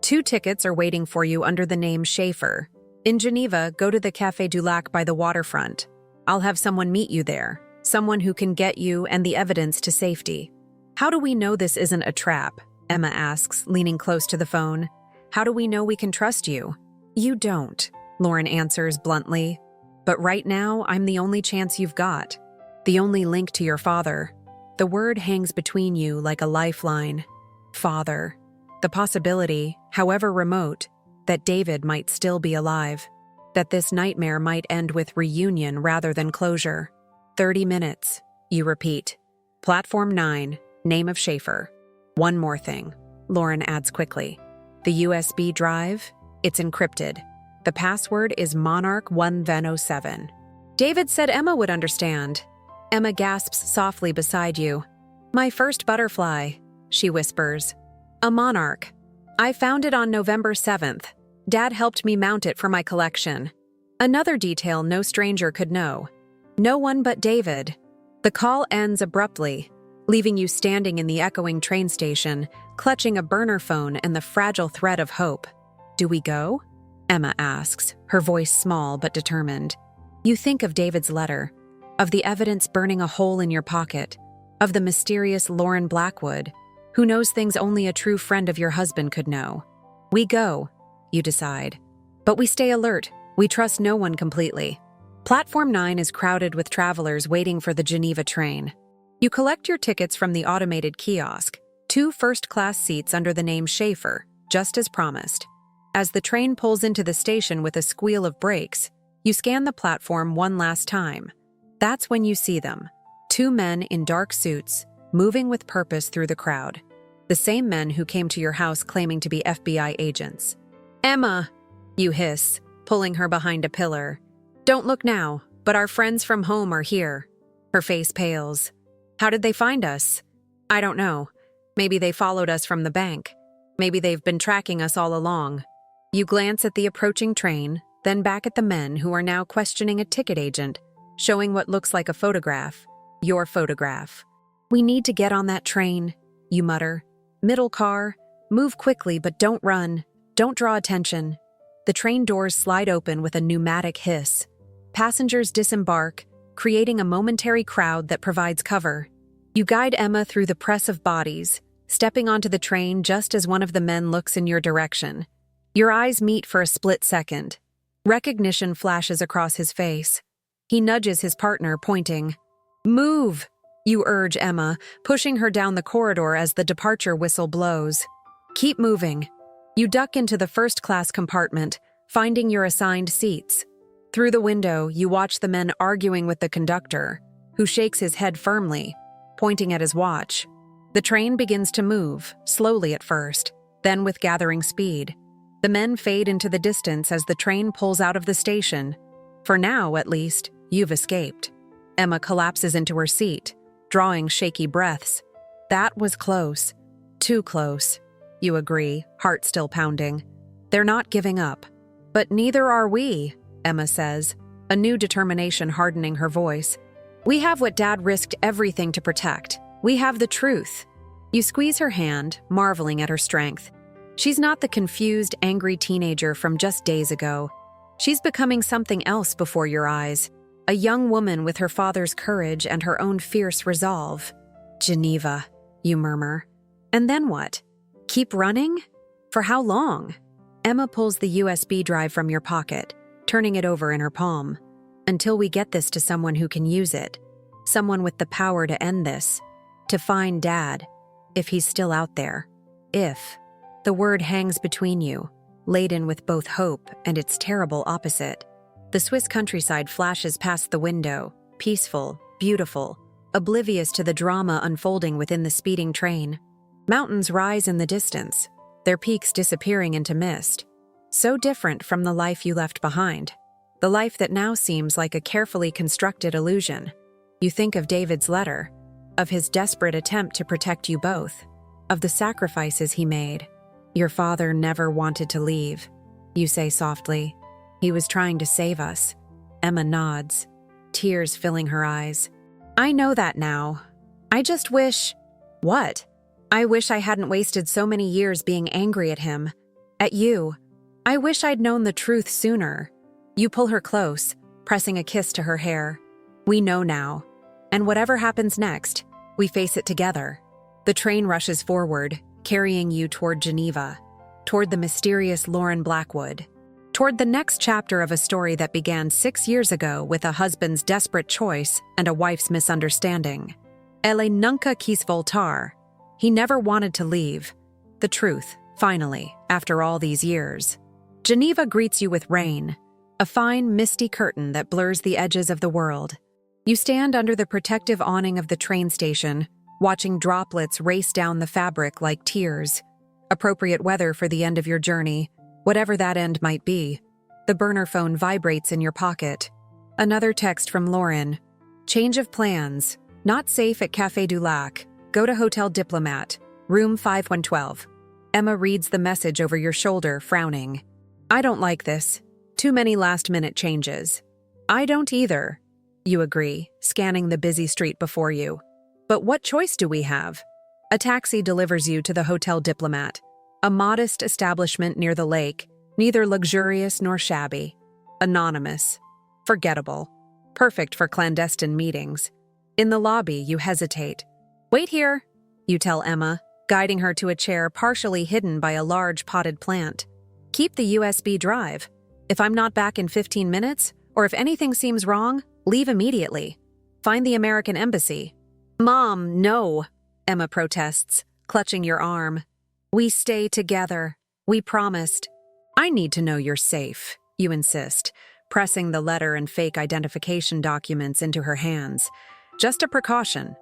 2 tickets are waiting for you under the name Schaefer. In Geneva, go to the Café du Lac by the waterfront. I'll have someone meet you there, someone who can get you and the evidence to safety. How do we know this isn't a trap? Emma asks, leaning close to the phone. How do we know we can trust you? You don't, Lauren answers bluntly. But right now, I'm the only chance you've got. The only link to your father. The word hangs between you like a lifeline. Father. The possibility, however remote, that David might still be alive. That this nightmare might end with reunion rather than closure. 30 minutes, you repeat. Platform 9, name of Schaefer. One more thing, Lauren adds quickly. The USB drive, it's encrypted. The password is Monarch1107. David said Emma would understand. Emma gasps softly beside you. My first butterfly, she whispers. A monarch. I found it on November 7th. Dad helped me mount it for my collection. Another detail no stranger could know. No one but David. The call ends abruptly, leaving you standing in the echoing train station, clutching a burner phone and the fragile thread of hope. Do we go? Emma asks, her voice small but determined. You think of David's letter, of the evidence burning a hole in your pocket, of the mysterious Lauren Blackwood, who knows things only a true friend of your husband could know. We go, you decide. But we stay alert. We trust no one completely. Platform 9 is crowded with travelers waiting for the Geneva train. You collect your tickets from the automated kiosk, 2 first-class seats under the name Schaefer, just as promised. As the train pulls into the station with a squeal of brakes, you scan the platform one last time. That's when you see them. 2 men in dark suits, moving with purpose through the crowd. The same men who came to your house claiming to be FBI agents. Emma, you hiss, pulling her behind a pillar. Don't look now, but our friends from home are here. Her face pales. How did they find us? I don't know. Maybe they followed us from the bank. Maybe they've been tracking us all along. You glance at the approaching train, then back at the men who are now questioning a ticket agent, showing what looks like a photograph. Your photograph. We need to get on that train, you mutter. Middle car. Move quickly, but don't run. Don't draw attention. The train doors slide open with a pneumatic hiss. Passengers disembark, creating a momentary crowd that provides cover. You guide Emma through the press of bodies, stepping onto the train just as one of the men looks in your direction. Your eyes meet for a split second. Recognition flashes across his face. He nudges his partner, pointing. Move, you urge Emma, pushing her down the corridor as the departure whistle blows. Keep moving. You duck into the first-class compartment, finding your assigned seats. Through the window, you watch the men arguing with the conductor, who shakes his head firmly, pointing at his watch. The train begins to move, slowly at first, then with gathering speed. The men fade into the distance as the train pulls out of the station. For now, at least, you've escaped. Emma collapses into her seat, drawing shaky breaths. That was close. Too close. You agree, heart still pounding. They're not giving up. But neither are we, Emma says, a new determination hardening her voice. We have what Dad risked everything to protect. We have the truth. You squeeze her hand, marveling at her strength. She's not the confused, angry teenager from just days ago. She's becoming something else before your eyes. A young woman with her father's courage and her own fierce resolve. Geneva, you murmur. And then what? Keep running? For how long? Emma pulls the USB drive from your pocket, turning it over in her palm. Until we get this to someone who can use it. Someone with the power to end this. To find Dad, if he's still out there. If. The word hangs between you, laden with both hope and its terrible opposite. The Swiss countryside flashes past the window, peaceful, beautiful, oblivious to the drama unfolding within the speeding train. Mountains rise in the distance, their peaks disappearing into mist. So different from the life you left behind. The life that now seems like a carefully constructed illusion. You think of David's letter, of his desperate attempt to protect you both, of the sacrifices he made. Your father never wanted to leave, you say softly. He was trying to save us. Emma nods, tears filling her eyes. I know that now. I just wish… What? I wish I hadn't wasted so many years being angry at him. At you. I wish I'd known the truth sooner. You pull her close, pressing a kiss to her hair. We know now. And whatever happens next, we face it together. The train rushes forward, carrying you toward Geneva, toward the mysterious Lauren Blackwood, toward the next chapter of a story that began 6 years ago with a husband's desperate choice and a wife's misunderstanding. Elle nunca quis voltar. He never wanted to leave. The truth, finally, after all these years. Geneva greets you with rain, a fine, misty curtain that blurs the edges of the world. You stand under the protective awning of the train station, watching droplets race down the fabric like tears. Appropriate weather for the end of your journey, whatever that end might be. The burner phone vibrates in your pocket. Another text from Lauren. Change of plans. Not safe at Café du Lac. Go to Hotel Diplomat, room 5112. Emma reads the message over your shoulder, frowning. I don't like this. Too many last-minute changes. I don't either. You agree, scanning the busy street before you. But what choice do we have? A taxi delivers you to the Hotel Diplomat, a modest establishment near the lake, neither luxurious nor shabby. Anonymous. Forgettable. Perfect for clandestine meetings. In the lobby, you hesitate. Wait here, you tell Emma, guiding her to a chair partially hidden by a large potted plant. Keep the USB drive. If I'm not back in 15 minutes, or if anything seems wrong, leave immediately. Find the American Embassy. Mom, no, Emma protests, clutching your arm. We stay together. We promised. I need to know you're safe, you insist, pressing the letter and fake identification documents into her hands. Just a precaution.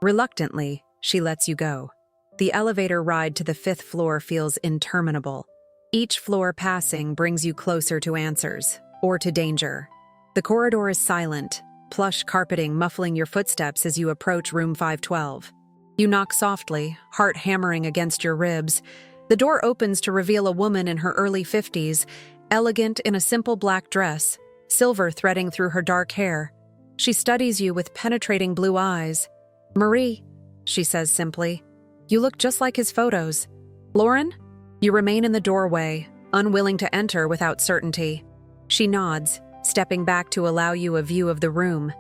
Reluctantly, she lets you go. The elevator ride to the 5th floor feels interminable. Each floor passing brings you closer to answers, or to danger. The corridor is silent, plush carpeting muffling your footsteps as you approach room 512. You knock softly, heart hammering against your ribs. The door opens to reveal a woman in her early 50s, elegant in a simple black dress, silver threading through her dark hair. She studies you with penetrating blue eyes. Marie, she says simply. You look just like his photos. Lauren? You remain in the doorway, unwilling to enter without certainty. She nods, stepping back to allow you a view of the room.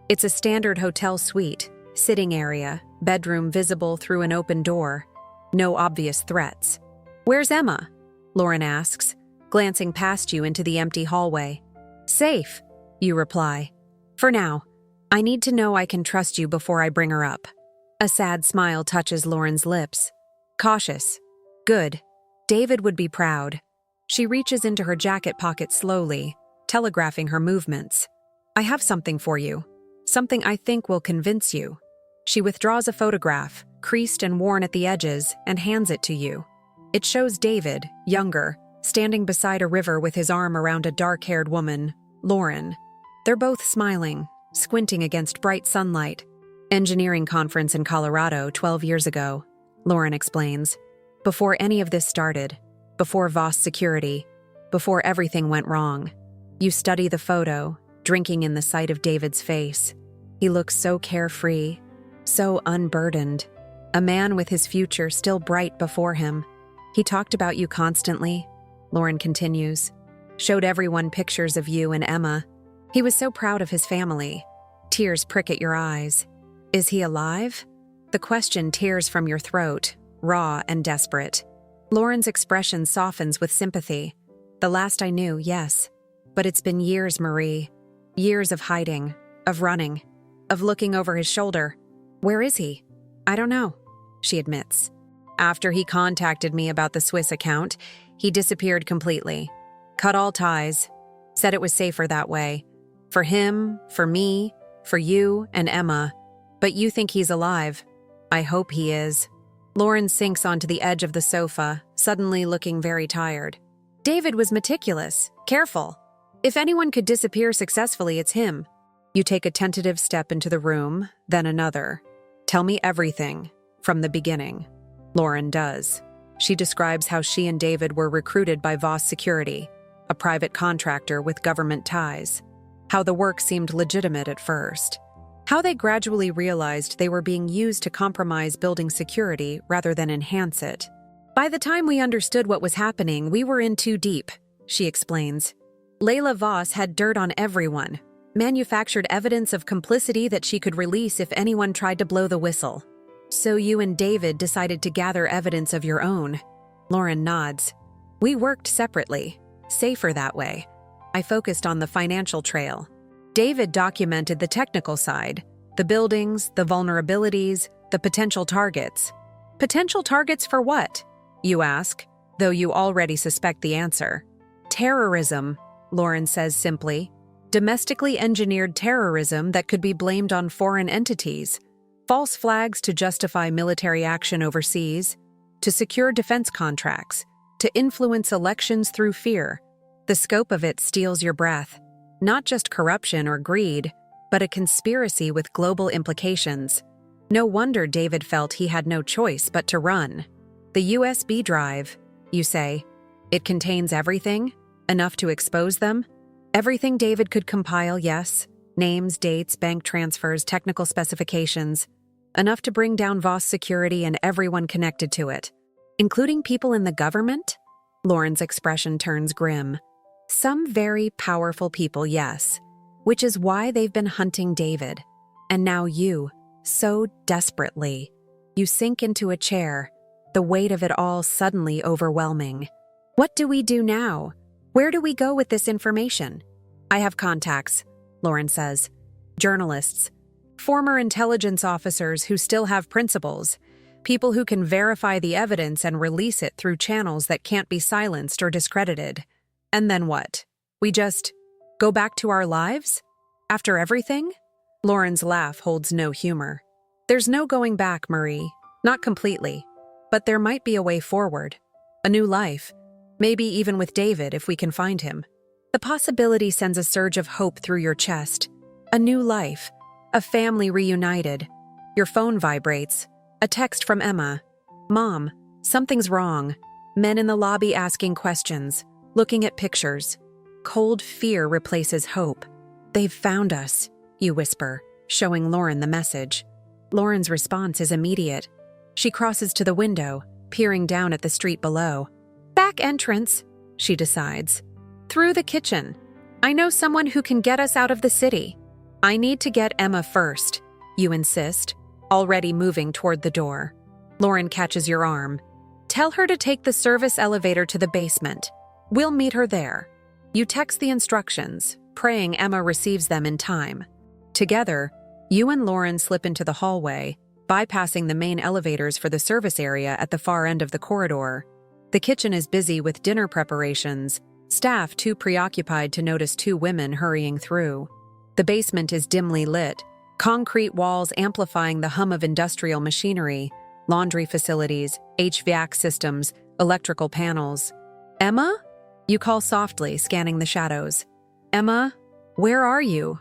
It's a standard hotel suite, sitting area, bedroom visible through an open door. No obvious threats. Where's Emma? Lauren asks, glancing past you into the empty hallway. Safe, you reply. For now. I need to know I can trust you before I bring her up. A sad smile touches Lauren's lips. Cautious. Good. David would be proud. She reaches into her jacket pocket slowly, telegraphing her movements. I have something for you. Something I think will convince you. She withdraws a photograph, creased and worn at the edges, and hands it to you. It shows David, younger, standing beside a river with his arm around a dark-haired woman, Lauren. They're both smiling, squinting against bright sunlight. Engineering conference in Colorado 12 years ago, Lauren explains. Before any of this started, before Voss security, before everything went wrong. You study the photo, drinking in the sight of David's face. He looks so carefree, so unburdened, a man with his future still bright before him. He talked about you constantly, Lauren continues. Showed everyone pictures of you and Emma. He was so proud of his family. Tears prick at your eyes. Is he alive? The question tears from your throat, raw and desperate. Lauren's expression softens with sympathy. The last I knew, yes. But it's been years, Marie. Years of hiding, of running. of looking over his shoulder. Where is he? I don't know, she admits. After he contacted me about the Swiss account, he disappeared completely. Cut all ties. Said it was safer that way. For him, for me, for you and Emma. But you think he's alive. I hope he is. Lauren sinks onto the edge of the sofa, suddenly looking very tired. David was meticulous, careful. If anyone could disappear successfully, it's him. You take a tentative step into the room, then another. Tell me everything, from the beginning. Lauren does. She describes how she and David were recruited by Voss Security, a private contractor with government ties. How the work seemed legitimate at first. How they gradually realized they were being used to compromise building security rather than enhance it. By the time we understood what was happening, we were in too deep, she explains. Layla Voss had dirt on everyone, manufactured evidence of complicity that she could release if anyone tried to blow the whistle. So you and David decided to gather evidence of your own. Lauren nods. We worked separately, safer that way. I focused on the financial trail. David documented the technical side, the buildings, the vulnerabilities, the potential targets. Potential targets for what? You ask, though you already suspect the answer. Terrorism, Lauren says simply. Domestically engineered terrorism that could be blamed on foreign entities. False flags to justify military action overseas, to secure defense contracts, to influence elections through fear. The scope of it steals your breath. Not just corruption or greed, but a conspiracy with global implications. No wonder David felt he had no choice but to run. The USB drive, you say. It contains everything? Enough to expose them? Everything David could compile, yes. Names, dates, bank transfers, technical specifications. Enough to bring down Voss Security and everyone connected to it. Including people in the government? Lauren's expression turns grim. Some very powerful people, yes. Which is why they've been hunting David. And now you, so desperately. You sink into a chair, the weight of it all suddenly overwhelming. What do we do now? Where do we go with this information? I have contacts, Lauren says. Journalists. Former intelligence officers who still have principles. People who can verify the evidence and release it through channels that can't be silenced or discredited. And then what? We just go back to our lives? After everything? Lauren's laugh holds no humor. There's no going back, Marie. Not completely. But there might be a way forward. A new life. Maybe even with David if we can find him. The possibility sends a surge of hope through your chest. A new life. A family reunited. Your phone vibrates. A text from Emma. Mom, something's wrong. Men in the lobby asking questions. Looking at pictures. Cold fear replaces hope. They've found us, you whisper, showing Lauren the message. Lauren's response is immediate. She crosses to the window, peering down at the street below. Back entrance, she decides. Through the kitchen. I know someone who can get us out of the city. I need to get Emma first, you insist, already moving toward the door. Lauren catches your arm. Tell her to take the service elevator to the basement. We'll meet her there. You text the instructions, praying Emma receives them in time. Together, you and Lauren slip into the hallway, bypassing the main elevators for the service area at the far end of the corridor. The kitchen is busy with dinner preparations, staff too preoccupied to notice two women hurrying through. The basement is dimly lit, concrete walls amplifying the hum of industrial machinery, laundry facilities, HVAC systems, electrical panels. Emma? You call softly, scanning the shadows. Emma, where are you?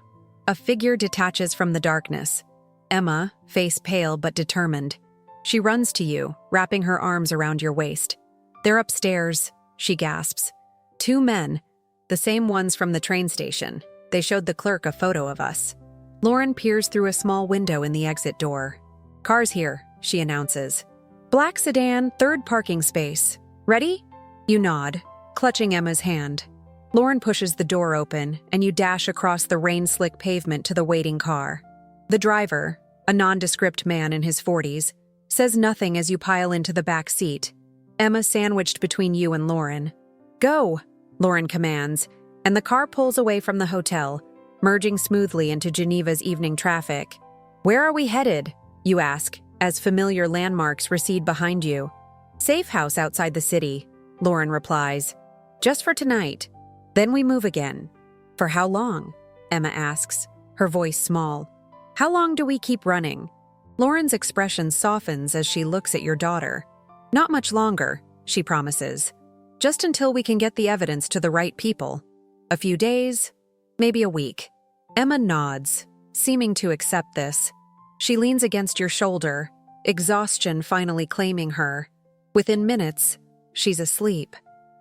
A figure detaches from the darkness. Emma, face pale but determined. She runs to you, wrapping her arms around your waist. They're upstairs, she gasps. Two men, the same ones from the train station. They showed the clerk a photo of us. Lauren peers through a small window in the exit door. Car's here, she announces. Black sedan, third parking space. Ready? You nod, clutching Emma's hand. Lauren pushes the door open, and you dash across the rain-slick pavement to the waiting car. The driver, a nondescript man in his 40s, says nothing as you pile into the back seat. Emma sandwiched between you and Lauren. Go, Lauren commands, and the car pulls away from the hotel, merging smoothly into Geneva's evening traffic. "Where are we headed?" you ask, as familiar landmarks recede behind you. "Safe house outside the city," Lauren replies. "Just for tonight. Then we move again." "For how long?" Emma asks, her voice small. "How long do we keep running?" Lauren's expression softens as she looks at your daughter. "Not much longer," she promises. "Just until we can get the evidence to the right people. A few days, maybe a week." Emma nods, seeming to accept this. She leans against your shoulder, exhaustion finally claiming her. Within minutes, she's asleep.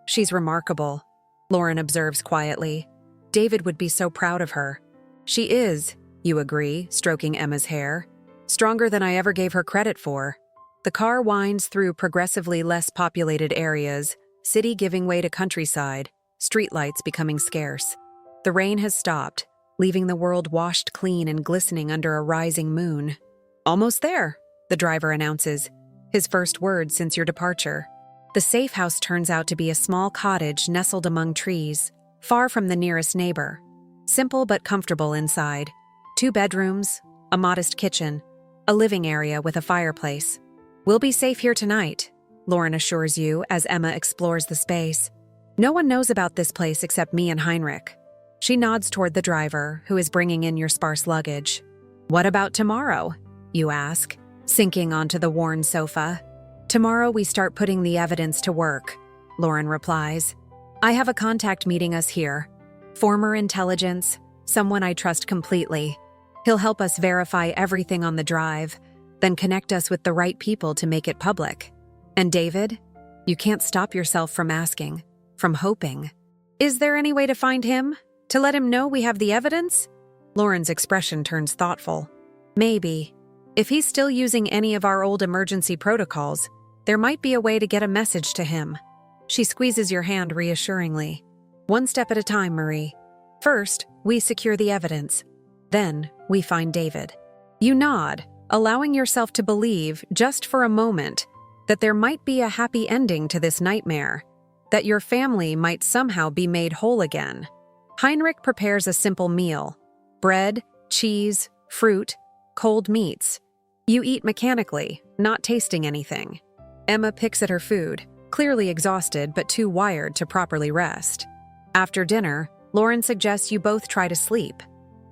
"She's remarkable," Lauren observes quietly. "David would be so proud of her." "She is," you agree, stroking Emma's hair. "Stronger than I ever gave her credit for." The car winds through progressively less populated areas, city giving way to countryside, streetlights becoming scarce. The rain has stopped, leaving the world washed clean and glistening under a rising moon. "Almost there," the driver announces, his first words since your departure. The safe house turns out to be a small cottage nestled among trees, far from the nearest neighbor. Simple but comfortable inside. 2 bedrooms, a modest kitchen, a living area with a fireplace. "We'll be safe here tonight," Lauren assures you as Emma explores the space. "No one knows about this place except me and Heinrich." She nods toward the driver, who is bringing in your sparse luggage. "What about tomorrow?" you ask, sinking onto the worn sofa. "Tomorrow we start putting the evidence to work," Lauren replies. "I have a contact meeting us here. Former intelligence, someone I trust completely. He'll help us verify everything on the drive, then connect us with the right people to make it public. And David? You can't stop yourself from asking, from hoping. Is there any way to find him? To let him know we have the evidence?" Lauren's expression turns thoughtful. "Maybe. If he's still using any of our old emergency protocols, there might be a way to get a message to him." She squeezes your hand reassuringly. "One step at a time, Marie. First, we secure the evidence. Then, we find David." You nod, allowing yourself to believe, just for a moment, that there might be a happy ending to this nightmare, that your family might somehow be made whole again. Heinrich prepares a simple meal: bread, cheese, fruit, cold meats. You eat mechanically, not tasting anything. Emma picks at her food, clearly exhausted but too wired to properly rest. After dinner, Lauren suggests you both try to sleep.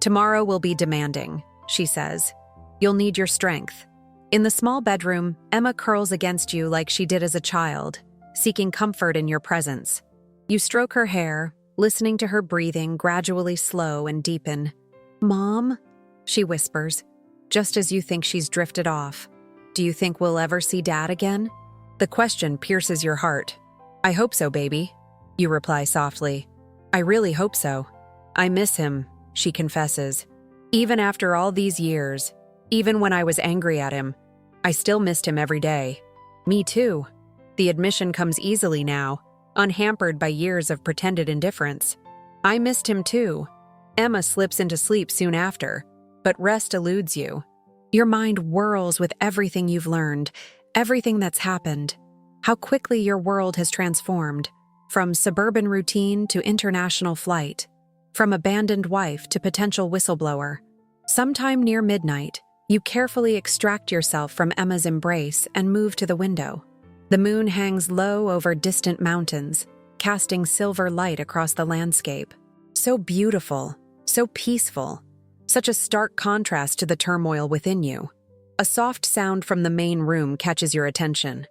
"Tomorrow will be demanding," she says. "You'll need your strength." In the small bedroom, Emma curls against you like she did as a child, seeking comfort in your presence. You stroke her hair, listening to her breathing gradually slow and deepen. "Mom?" she whispers, just as you think she's drifted off. "Do you think we'll ever see Dad again?" The question pierces your heart. "I hope so, baby," you reply softly. "I really hope so. I miss him," she confesses. "Even after all these years, even when I was angry at him, I still missed him every day." "Me too." The admission comes easily now, unhampered by years of pretended indifference. "I missed him too." Emma slips into sleep soon after, but rest eludes you. Your mind whirls with everything you've learned, everything that's happened. How quickly your world has transformed, from suburban routine to international flight, from abandoned wife to potential whistleblower. Sometime near midnight, you carefully extract yourself from Emma's embrace and move to the window. The moon hangs low over distant mountains, casting silver light across the landscape. So beautiful, so peaceful, such a stark contrast to the turmoil within you. A soft sound from the main room catches your attention.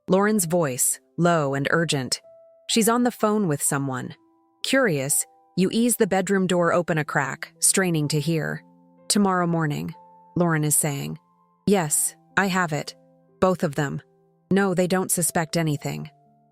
Lauren's voice, low and urgent. She's on the phone with someone. Curious, you ease the bedroom door open a crack, straining to hear. "Tomorrow morning," Lauren is saying. "Yes, I have it. Both of them. No, they don't suspect anything."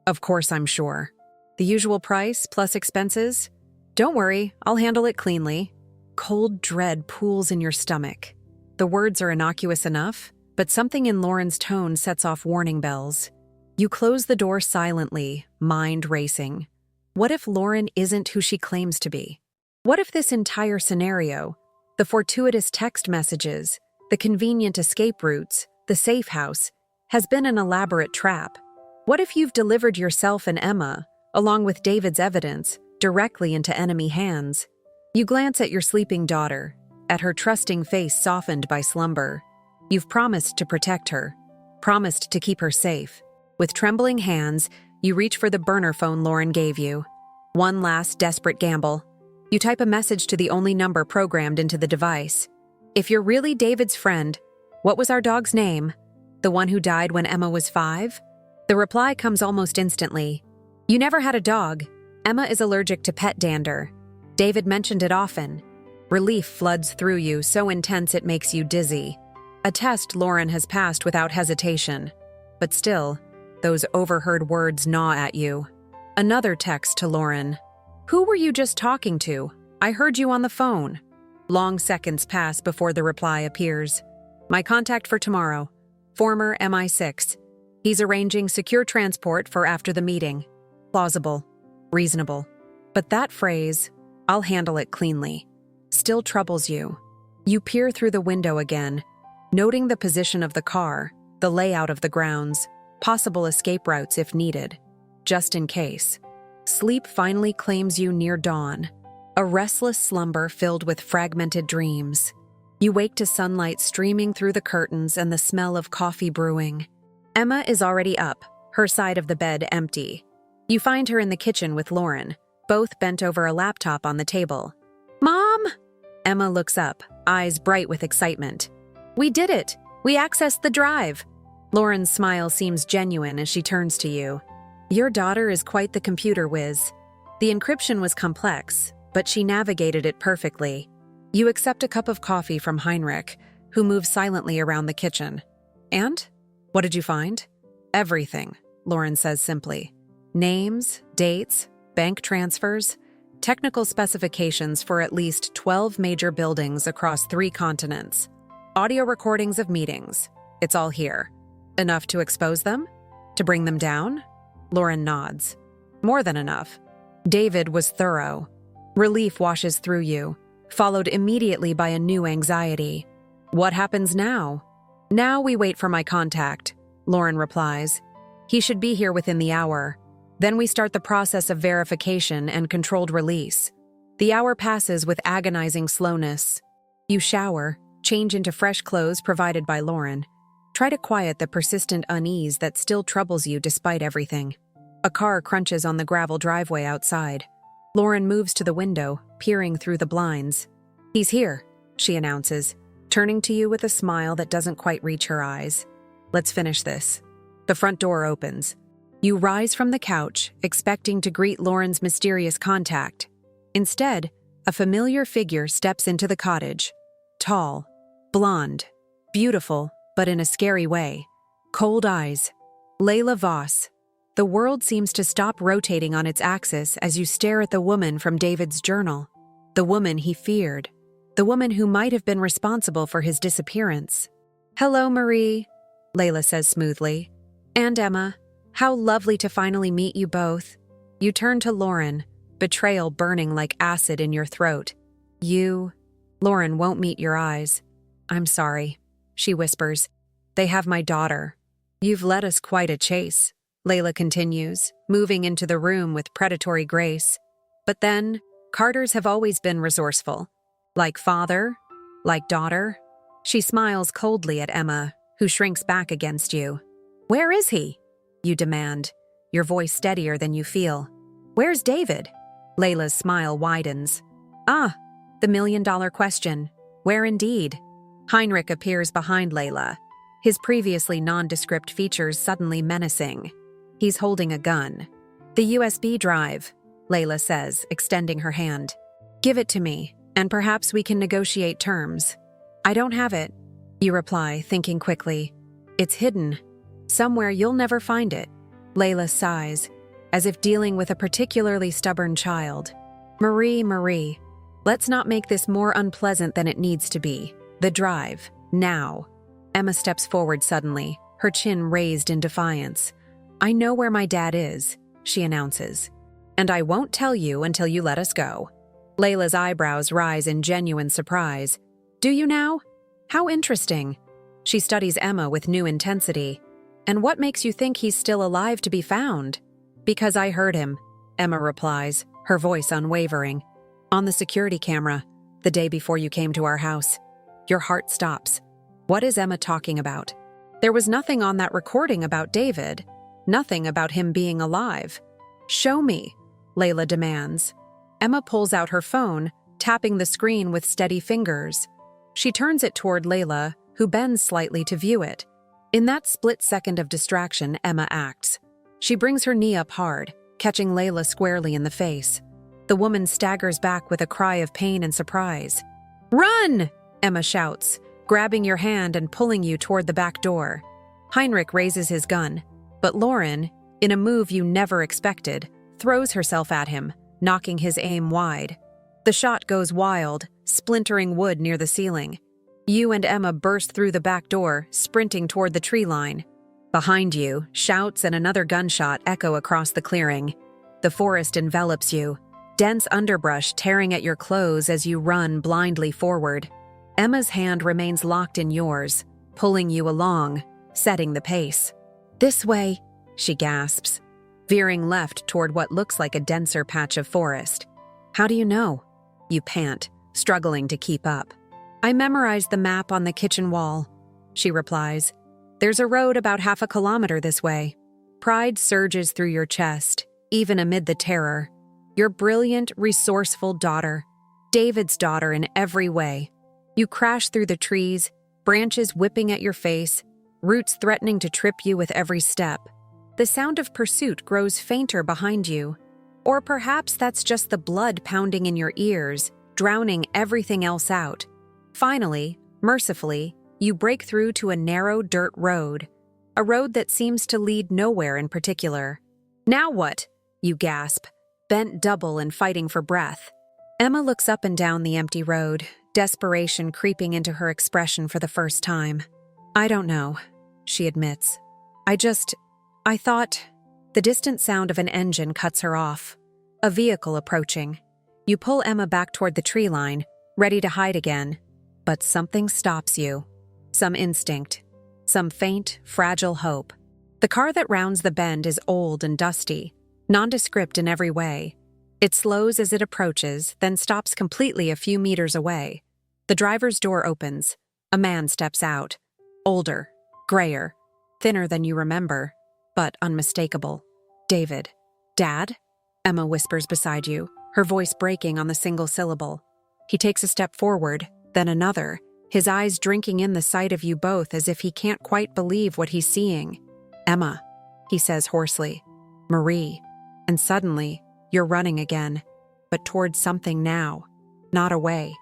"Of course, I'm sure. The usual price plus expenses?" "Don't worry, I'll handle it cleanly." Cold dread pools in your stomach. The words are innocuous enough, but something in Lauren's tone sets off warning bells. You close the door silently, mind racing. What if Lauren isn't who she claims to be? What if this entire scenario, the fortuitous text messages, the convenient escape routes, the safe house, has been an elaborate trap? What if you've delivered yourself and Emma, along with David's evidence, directly into enemy hands? You glance at your sleeping daughter, at her trusting face softened by slumber. You've promised to protect her, promised to keep her safe. With trembling hands, you reach for the burner phone Lauren gave you. One last desperate gamble. You type a message to the only number programmed into the device. If you're really David's friend, what was our dog's name? The one who died when Emma was 5? The reply comes almost instantly. You never had a dog. Emma is allergic to pet dander. David mentioned it often. Relief floods through you, so intense it makes you dizzy. A test Lauren has passed without hesitation. But still, those overheard words gnaw at you. Another text to Lauren. Who were you just talking to? I heard you on the phone. Long seconds pass before the reply appears. My contact for tomorrow. Former MI6. He's arranging secure transport for after the meeting. Plausible. Reasonable. But that phrase, I'll handle it cleanly, still troubles you. You peer through the window again, noting the position of the car, the layout of the grounds, possible escape routes if needed, just in case. Sleep finally claims you near dawn, a restless slumber filled with fragmented dreams. You wake to sunlight streaming through the curtains and the smell of coffee brewing. Emma is already up, her side of the bed empty. You find her in the kitchen with Lauren, both bent over a laptop on the table. Mom! Emma looks up, eyes bright with excitement. We did it! We accessed the drive! Lauren's smile seems genuine as she turns to you. Your daughter is quite the computer whiz. The encryption was complex, but she navigated it perfectly. You accept a cup of coffee from Heinrich, who moves silently around the kitchen. And? What did you find? Everything, Lauren says simply. Names, dates, bank transfers, technical specifications for at least 12 major buildings across 3 continents. Audio recordings of meetings. It's all here. Enough to expose them? To bring them down? Lauren nods. More than enough. David was thorough. Relief washes through you, followed immediately by a new anxiety. What happens now? Now we wait for my contact, Lauren replies. He should be here within the hour. Then we start the process of verification and controlled release. The hour passes with agonizing slowness. You shower, change into fresh clothes provided by Lauren. Try to quiet the persistent unease that still troubles you despite everything. A car crunches on the gravel driveway outside. Lauren moves to the window, peering through the blinds. He's here, she announces, turning to you with a smile that doesn't quite reach her eyes. Let's finish this. The front door opens. You rise from the couch, expecting to greet Lauren's mysterious contact. Instead, a familiar figure steps into the cottage. Tall, blonde, beautiful, but in a scary way. Cold eyes. Layla Voss. The world seems to stop rotating on its axis as you stare at the woman from David's journal. The woman he feared. The woman who might have been responsible for his disappearance. Hello, Marie, Layla says smoothly. And Emma. How lovely to finally meet you both. You turn to Lauren, betrayal burning like acid in your throat. Lauren won't meet your eyes. I'm sorry, she whispers. They have my daughter. You've led us quite a chase, Layla continues, moving into the room with predatory grace. But then, Carters have always been resourceful. Like father, like daughter. She smiles coldly at Emma, who shrinks back against you. Where is he? You demand, your voice steadier than you feel. Where's David? Layla's smile widens. Ah, the million-dollar question. Where indeed? Heinrich appears behind Layla, his previously nondescript features suddenly menacing. He's holding a gun. The USB drive, Layla says, extending her hand. Give it to me, and perhaps we can negotiate terms. I don't have it, you reply, thinking quickly. It's hidden. Somewhere you'll never find it. Layla sighs, as if dealing with a particularly stubborn child. Marie, let's not make this more unpleasant than it needs to be. The drive, now. Emma steps forward suddenly, her chin raised in defiance. I know where my dad is, she announces. And I won't tell you until you let us go. Layla's eyebrows rise in genuine surprise. Do you now? How interesting. She studies Emma with new intensity. And what makes you think he's still alive to be found? Because I heard him, Emma replies, her voice unwavering. On the security camera, the day before you came to our house. Your heart stops. What is Emma talking about? There was nothing on that recording about David. Nothing about him being alive. Show me, Layla demands. Emma pulls out her phone, tapping the screen with steady fingers. She turns it toward Layla, who bends slightly to view it. In that split second of distraction, Emma acts. She brings her knee up hard, catching Layla squarely in the face. The woman staggers back with a cry of pain and surprise. "Run!" Emma shouts, grabbing your hand and pulling you toward the back door. Heinrich raises his gun, but Lauren, in a move you never expected, throws herself at him, knocking his aim wide. The shot goes wild, splintering wood near the ceiling. You and Emma burst through the back door, sprinting toward the tree line. Behind you, shouts and another gunshot echo across the clearing. The forest envelops you, dense underbrush tearing at your clothes as you run blindly forward. Emma's hand remains locked in yours, pulling you along, setting the pace. "This way," she gasps, veering left toward what looks like a denser patch of forest. "How do you know?" You pant, struggling to keep up. "I memorized the map on the kitchen wall," she replies. "There's a road about 1/2 kilometer this way." Pride surges through your chest, even amid the terror. Your brilliant, resourceful daughter. David's daughter in every way. You crash through the trees, branches whipping at your face, roots threatening to trip you with every step. The sound of pursuit grows fainter behind you. Or perhaps that's just the blood pounding in your ears, drowning everything else out. Finally, mercifully, you break through to a narrow dirt road. A road that seems to lead nowhere in particular. "Now what?" you gasp, bent double and fighting for breath. Emma looks up and down the empty road, desperation creeping into her expression for the first time. "I don't know," she admits. I thought..." The distant sound of an engine cuts her off. A vehicle approaching. You pull Emma back toward the tree line, ready to hide again. But something stops you. Some instinct. Some faint, fragile hope. The car that rounds the bend is old and dusty, nondescript in every way. It slows as it approaches, then stops completely a few meters away. The driver's door opens. A man steps out. Older, grayer, thinner than you remember, but unmistakable. "David." "Dad?" Emma whispers beside you, her voice breaking on the single syllable. He takes a step forward, then another, his eyes drinking in the sight of you both as if he can't quite believe what he's seeing. "Emma," he says hoarsely. "Marie." And suddenly, you're running again, but toward something now, not away.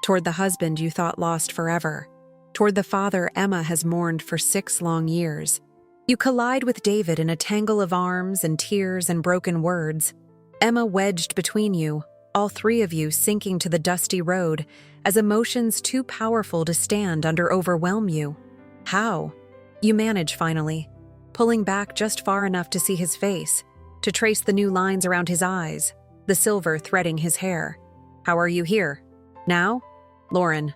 Toward the husband you thought lost forever. Toward the father Emma has mourned for 6 long years. You collide with David in a tangle of arms and tears and broken words. Emma wedged between you, all 3 of you sinking to the dusty road as emotions too powerful to stand under overwhelm you. How? You manage finally, pulling back just far enough to see his face, to trace the new lines around his eyes, the silver threading his hair. "How are you here? Now?" "Lauren,"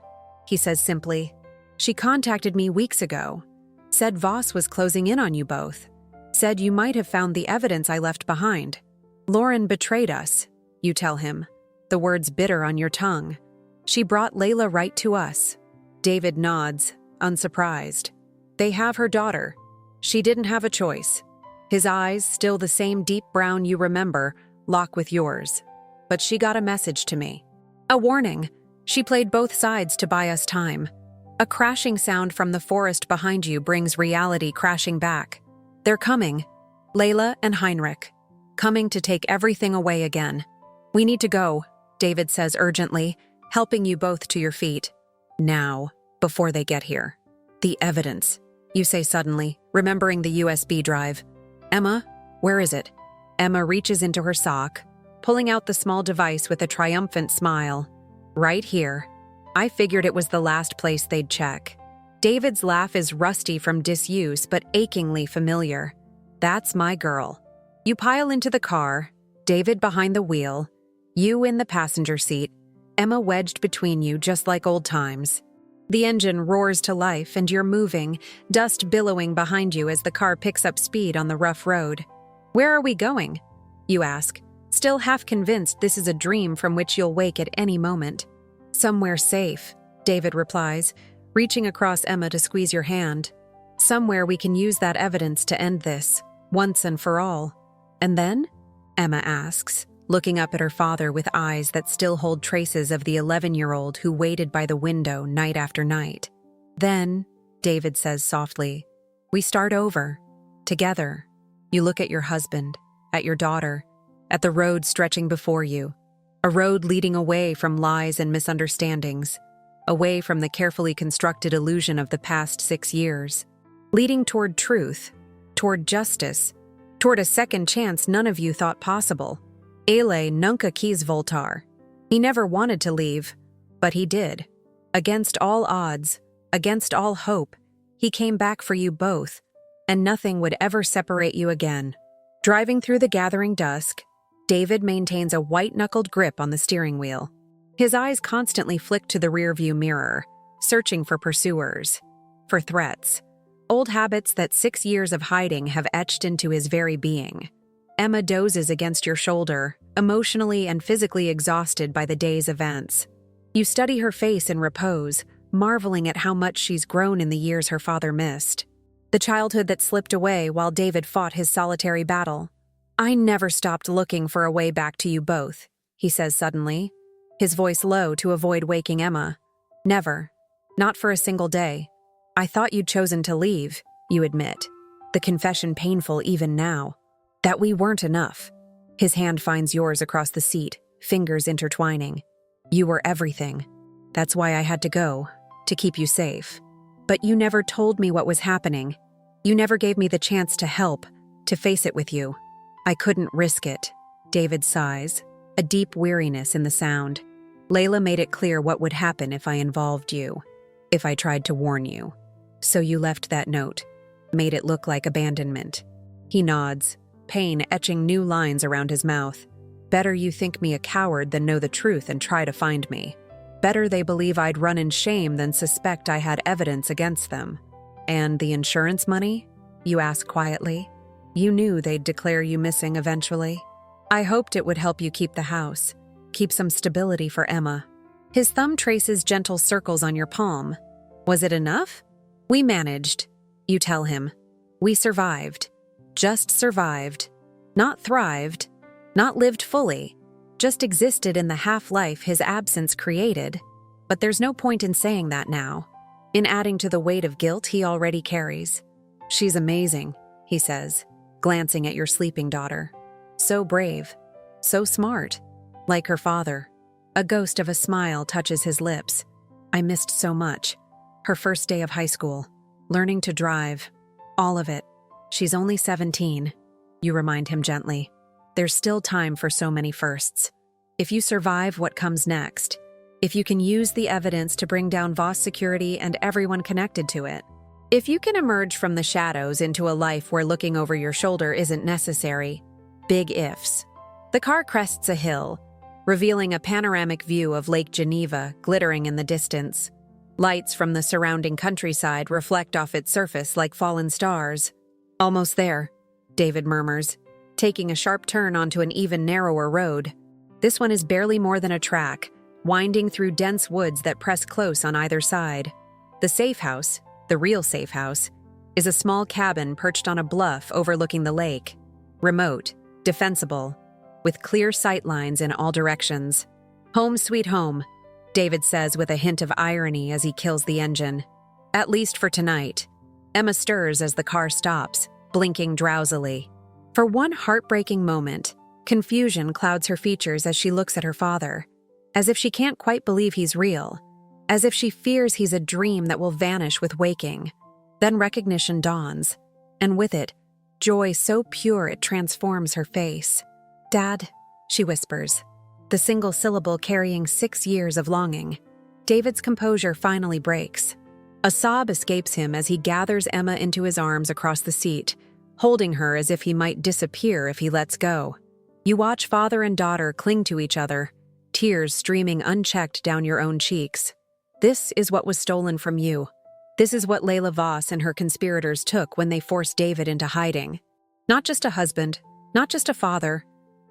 he says simply. "She contacted me weeks ago. Said Voss was closing in on you both. Said you might have found the evidence I left behind. Lauren betrayed us," you tell him, the words bitter on your tongue. "She brought Layla right to us." David nods, unsurprised. "They have her daughter. She didn't have a choice." His eyes, still the same deep brown you remember, lock with yours. "But she got a message to me. A warning. She played both sides to buy us time." A crashing sound from the forest behind you brings reality crashing back. They're coming. Layla and Heinrich. Coming to take everything away again. "We need to go," David says urgently, helping you both to your feet. "Now, before they get here." "The evidence," you say suddenly, remembering the USB drive. "Emma, where is it?" Emma reaches into her sock, pulling out the small device with a triumphant smile. "Right here. I figured it was the last place they'd check." David's laugh is rusty from disuse but achingly familiar. "That's my girl." You pile into the car, David behind the wheel, you in the passenger seat, Emma wedged between you just like old times. The engine roars to life and you're moving, dust billowing behind you as the car picks up speed on the rough road. "Where are we going?" you ask, still half convinced this is a dream from which you'll wake at any moment. Somewhere safe, David replies, reaching across Emma to squeeze your hand. Somewhere we can use that evidence to end this, once and for all. And then? Emma asks, looking up at her father with eyes that still hold traces of the 11-year-old who waited by the window night after night. Then, David says softly, we start over, together. You look at your husband, at your daughter, at the road stretching before you, a road leading away from lies and misunderstandings, away from the carefully constructed illusion of the past 6 years, leading toward truth, toward justice, toward a second chance none of you thought possible. Ele nunca quis voltar. He never wanted to leave, but he did. Against all odds, against all hope, he came back for you both, and nothing would ever separate you again. Driving through the gathering dusk, David maintains a white-knuckled grip on the steering wheel. His eyes constantly flick to the rearview mirror, searching for pursuers, for threats, old habits that 6 years of hiding have etched into his very being. Emma dozes against your shoulder, emotionally and physically exhausted by the day's events. You study her face in repose, marveling at how much she's grown in the years her father missed. The childhood that slipped away while David fought his solitary battle. I never stopped looking for a way back to you both, he says suddenly, his voice low to avoid waking Emma. Never. Not for a single day. I thought you'd chosen to leave, you admit, the confession painful even now. That we weren't enough. His hand finds yours across the seat, fingers intertwining. You were everything. That's why I had to go, to keep you safe. But you never told me what was happening. You never gave me the chance to help, to face it with you. I couldn't risk it. David sighs, a deep weariness in the sound. Layla made it clear what would happen if I involved you, if I tried to warn you. So you left that note, made it look like abandonment. He nods, pain etching new lines around his mouth. Better you think me a coward than know the truth and try to find me. Better they believe I'd run in shame than suspect I had evidence against them. And the insurance money? You ask quietly. You knew they'd declare you missing eventually. I hoped it would help you keep the house, keep some stability for Emma. His thumb traces gentle circles on your palm. Was it enough? We managed, you tell him. We survived. Just survived. Not thrived. Not lived fully. Just existed in the half-life his absence created. But there's no point in saying that now, in adding to the weight of guilt he already carries. She's amazing, he says, glancing at your sleeping daughter. So brave. So smart. Like her father. A ghost of a smile touches his lips. I missed so much. Her first day of high school. Learning to drive. All of it. She's only 17. You remind him gently. There's still time for so many firsts. If you survive what comes next, if you can use the evidence to bring down Voss Security and everyone connected to it, if you can emerge from the shadows into a life where looking over your shoulder isn't necessary, big ifs. The car crests a hill, revealing a panoramic view of Lake Geneva glittering in the distance. Lights from the surrounding countryside reflect off its surface like fallen stars. Almost there, David murmurs, taking a sharp turn onto an even narrower road. This one is barely more than a track, winding through dense woods that press close on either side. The safe house, the real safe house, is a small cabin perched on a bluff overlooking the lake. Remote, defensible, with clear sight lines in all directions. Home sweet home, David says with a hint of irony as he kills the engine. At least for tonight. Emma stirs as the car stops, blinking drowsily. For one heartbreaking moment, confusion clouds her features as she looks at her father, as if she can't quite believe he's real, as if she fears he's a dream that will vanish with waking. Then recognition dawns, and with it, joy so pure it transforms her face. Dad, she whispers, the single syllable carrying 6 years of longing. David's composure finally breaks. A sob escapes him as he gathers Emma into his arms across the seat, holding her as if he might disappear if he lets go. You watch father and daughter cling to each other, tears streaming unchecked down your own cheeks. This is what was stolen from you. This is what Layla Voss and her conspirators took when they forced David into hiding. Not just a husband, not just a father,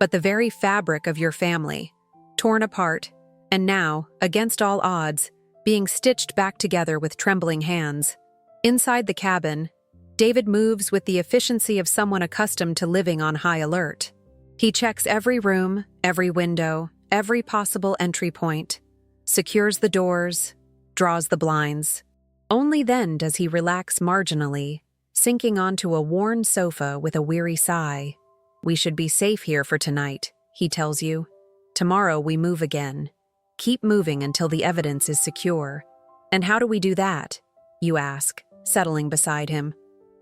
but the very fabric of your family, torn apart, and now, against all odds, being stitched back together with trembling hands. Inside the cabin, David moves with the efficiency of someone accustomed to living on high alert. He checks every room, every window, every possible entry point, secures the doors, draws the blinds. Only then does he relax marginally, sinking onto a worn sofa with a weary sigh. "We should be safe here for tonight," he tells you. "Tomorrow we move again. Keep moving until the evidence is secure." "And how do we do that?" you ask, settling beside him.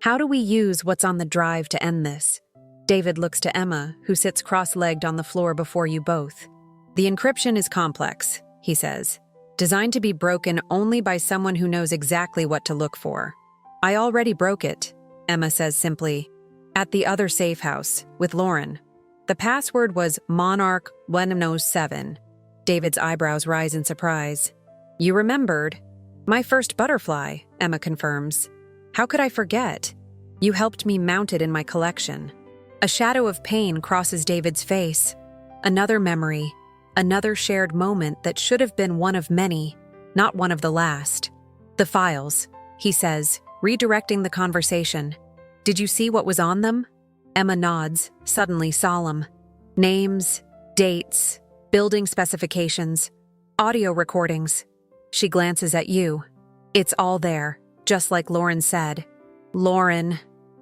"How do we use what's on the drive to end this?" David looks to Emma, who sits cross-legged on the floor before you both. "The encryption is complex," he says, "designed to be broken only by someone who knows exactly what to look for." "I already broke it," Emma says simply, "at the other safe house, with Lauren. The password was Monarch 107. David's eyebrows rise in surprise. "You remembered?" "My first butterfly," Emma confirms. "How could I forget? You helped me mount it in my collection." A shadow of pain crosses David's face. Another memory, another shared moment that should have been one of many, not one of the last. "The files," he says, redirecting the conversation. "Did you see what was on them?" Emma nods, suddenly solemn. "Names, dates, building specifications, audio recordings." She glances at you. "It's all there, just like Lauren said." "Lauren,"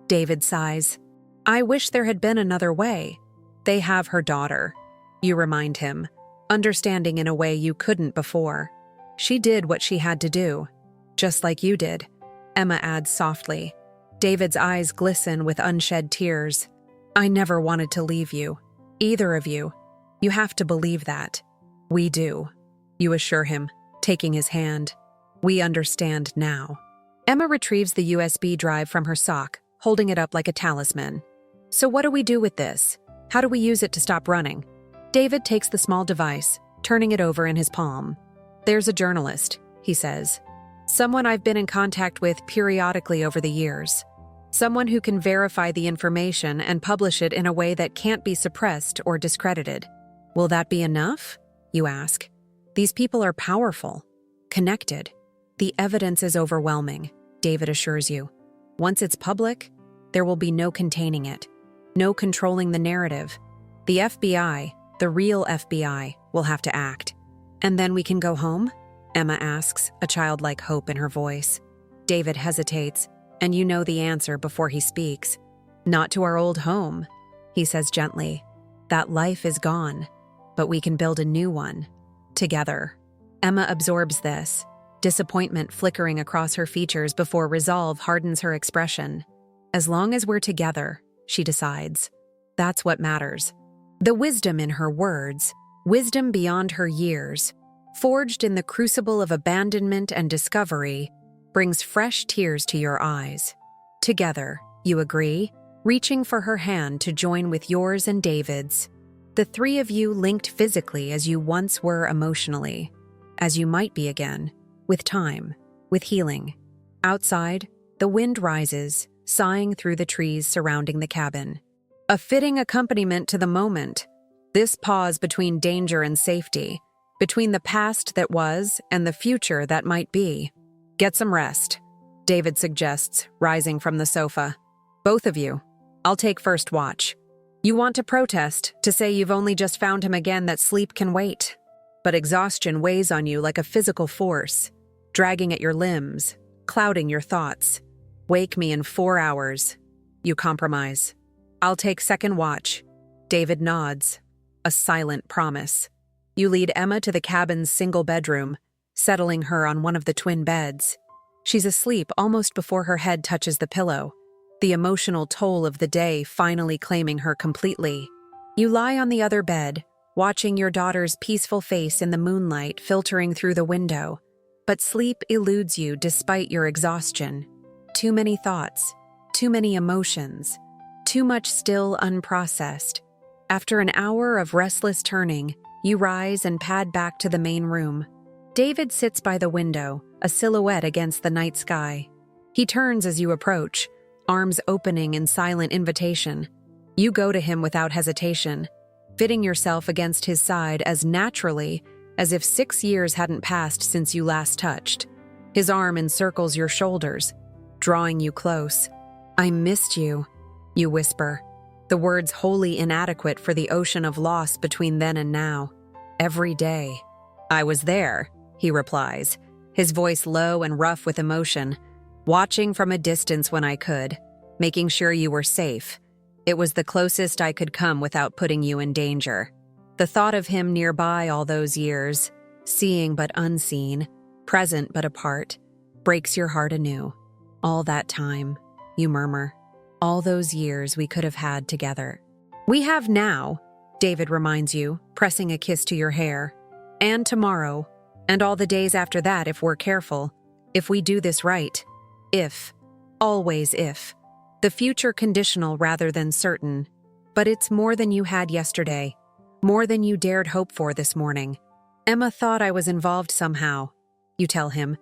David sighs. "I wish there had been another way." "They have her daughter," you remind him, understanding in a way you couldn't before. "She did what she had to do, just like you did," Emma adds softly. David's eyes glisten with unshed tears. "I never wanted to leave you. Either of you. You have to believe that." "We do," you assure him, taking his hand. "We understand now." Emma retrieves the USB drive from her sock, holding it up like a talisman. "So what do we do with this? How do we use it to stop running?" David takes the small device, turning it over in his palm. "There's a journalist," he says. "Someone I've been in contact with periodically over the years. Someone who can verify the information and publish it in a way that can't be suppressed or discredited." "Will that be enough?" you ask. "These people are powerful, connected. The evidence is overwhelming," David assures you. "Once it's public, there will be no containing it, no controlling the narrative. The FBI, the real FBI, will have to act." "And then we can go home?" Emma asks, a childlike hope in her voice. David hesitates, and you know the answer before he speaks. "Not to our old home," he says gently. "That life is gone, but we can build a new one, together." Emma absorbs this, disappointment flickering across her features before resolve hardens her expression. As long as we're together, she decides. That's what matters. The wisdom in her words, wisdom beyond her years, forged in the crucible of abandonment and discovery, brings fresh tears to your eyes. Together, you agree, reaching for her hand to join with yours and David's. The three of you linked physically as you once were emotionally, as you might be again, with time, with healing. Outside, the wind rises, sighing through the trees surrounding the cabin. A fitting accompaniment to the moment, this pause between danger and safety, between the past that was and the future that might be. "Get some rest," David suggests, rising from the sofa. "Both of you. I'll take first watch. You want to protest, to say you've only just found him again, that sleep can wait. But exhaustion weighs on you like a physical force, dragging at your limbs, clouding your thoughts. Wake me in 4 hours. You compromise. "I'll take second watch." David nods. A silent promise. You lead Emma to the cabin's single bedroom, settling her on one of the twin beds. She's asleep almost before her head touches the pillow, the emotional toll of the day finally claiming her completely. You lie on the other bed, watching your daughter's peaceful face in the moonlight filtering through the window. But sleep eludes you despite your exhaustion. Too many thoughts, too many emotions, too much still unprocessed. After an hour of restless turning, you rise and pad back to the main room. David sits by the window, a silhouette against the night sky. He turns as you approach, arms opening in silent invitation. You go to him without hesitation. fitting yourself against his side as naturally as if 6 years hadn't passed since you last touched. His arm encircles your shoulders, drawing you close. "I missed you," you whisper, the words wholly inadequate for the ocean of loss between then and now. "Every day." "I was there," he replies, his voice low and rough with emotion, "watching from a distance when I could, making sure you were safe. It was the closest I could come without putting you in danger." The thought of him nearby all those years, seeing but unseen, present but apart, breaks your heart anew. "All that time," you murmur. "All those years we could have had together." "We have now," David reminds you, pressing a kiss to your hair. "And tomorrow, and all the days after that if we're careful, if we do this right. If. Always if. The future conditional rather than certain. But it's more than you had yesterday. More than you dared hope for this morning. Emma thought I was involved somehow," you tell him,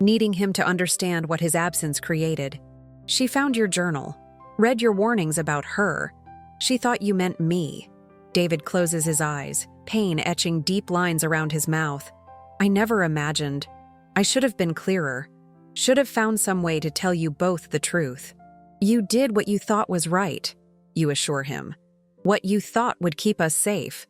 needing him to understand what his absence created. "She found your journal, read your warnings about her. She thought you meant me." David closes his eyes, pain etching deep lines around his mouth. "I never imagined. I should have been clearer. Should have found some way to tell you both the truth." "You did what you thought was right," you assure him. "What you thought would keep us safe.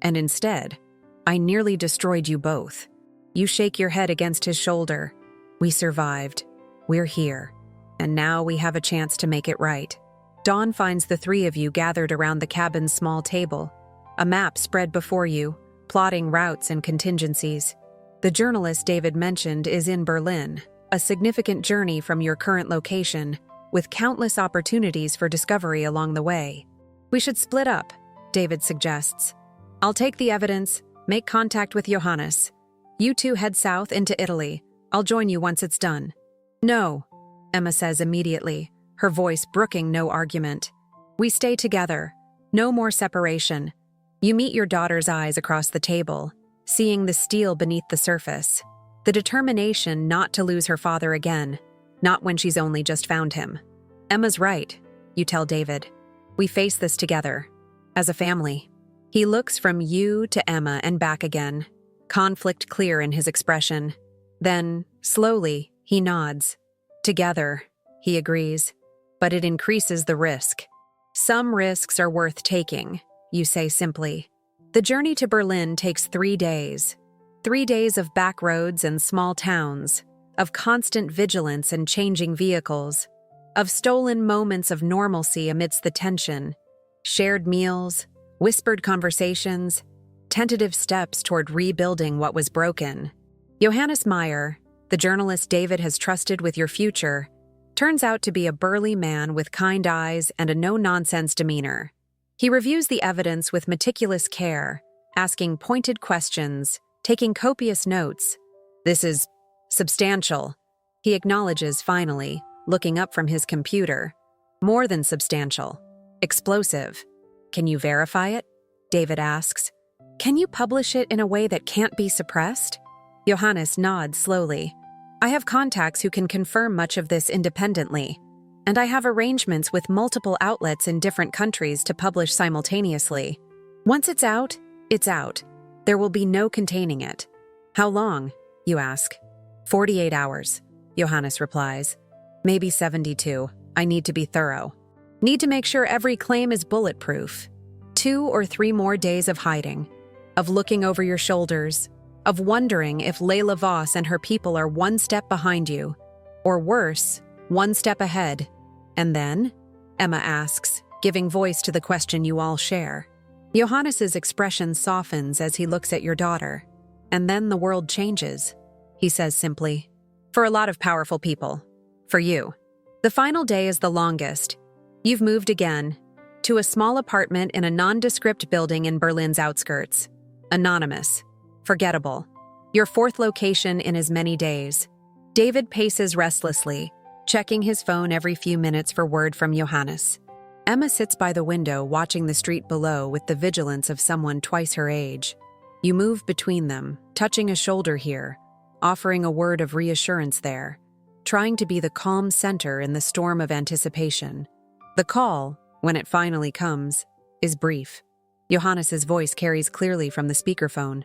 And instead, I nearly destroyed you both." You shake your head against his shoulder. "We survived. We're here. And now we have a chance to make it right." Dawn finds the three of you gathered around the cabin's small table, a map spread before you, plotting routes and contingencies. The journalist David mentioned is in Berlin, a significant journey from your current location, with countless opportunities for discovery along the way. "We should split up," David suggests. "I'll take the evidence, make contact with Johannes. You two head south into Italy. I'll join you once it's done." "No," Emma says immediately, her voice brooking no argument. "We stay together. No more separation." You meet your daughter's eyes across the table, seeing the steel beneath the surface, the determination not to lose her father again, not when she's only just found him. "Emma's right," you tell David. "We face this together, as a family." He looks from you to Emma and back again, conflict clear in his expression. Then, slowly, he nods. "Together," he agrees, "but it increases the risk." "Some risks are worth taking," you say simply. The journey to Berlin takes 3 days. 3 days of back roads and small towns, of constant vigilance and changing vehicles, of stolen moments of normalcy amidst the tension, shared meals, whispered conversations, tentative steps toward rebuilding what was broken. Johannes Meyer, the journalist David has trusted with your future, turns out to be a burly man with kind eyes and a no-nonsense demeanor. He reviews the evidence with meticulous care, asking pointed questions, taking copious notes. "This is substantial," he acknowledges finally, looking up from his computer. "More than substantial. Explosive." "Can you verify it?" David asks. "Can you publish it in a way that can't be suppressed?" Johannes nods slowly. "I have contacts who can confirm much of this independently, and I have arrangements with multiple outlets in different countries to publish simultaneously. Once it's out, it's out. There will be no containing it." "How long?" you ask. 48 hours, Johannes replies. "Maybe 72. I need to be thorough. Need to make sure every claim is bulletproof. 2 or 3 more days of hiding, of looking over your shoulders, of wondering if Layla Voss and her people are 1 step behind you, or worse, 1 step ahead. And then?" Emma asks, giving voice to the question you all share. Johannes's expression softens as he looks at your daughter. "And then the world changes," he says simply. "For a lot of powerful people. For you. The final day is the longest. You've moved again, to a small apartment in a nondescript building in Berlin's outskirts. Anonymous. Forgettable. Your 4th location in as many days." David paces restlessly, checking his phone every few minutes for word from Johannes. Emma sits by the window watching the street below with the vigilance of someone twice her age. You move between them, touching a shoulder here, offering a word of reassurance there, trying to be the calm center in the storm of anticipation. The call, when it finally comes, is brief. Johannes's voice carries clearly from the speakerphone.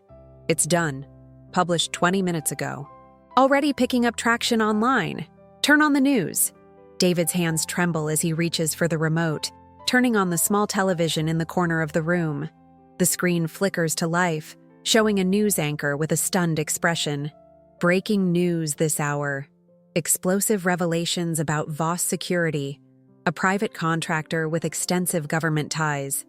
It's done. Published 20 minutes ago. Already picking up traction online. Turn on the news. David's hands tremble as he reaches for the remote, turning on the small television in the corner of the room. The screen flickers to life, showing a news anchor with a stunned expression. Breaking news this hour. Explosive revelations about Voss Security, a private contractor with extensive government ties.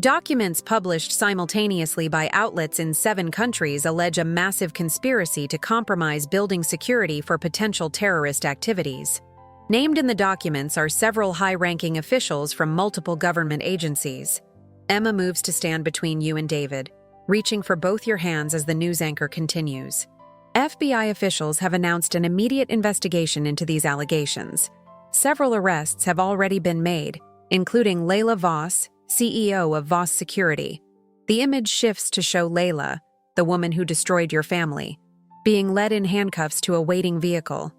Documents published simultaneously by outlets in 7 countries allege a massive conspiracy to compromise building security for potential terrorist activities. Named in the documents are several high-ranking officials from multiple government agencies. Emma moves to stand between you and David, reaching for both your hands as the news anchor continues. FBI officials have announced an immediate investigation into these allegations. Several arrests have already been made, including Layla Voss, CEO of Voss Security. The image shifts to show Layla, the woman who destroyed your family, being led in handcuffs to a waiting vehicle.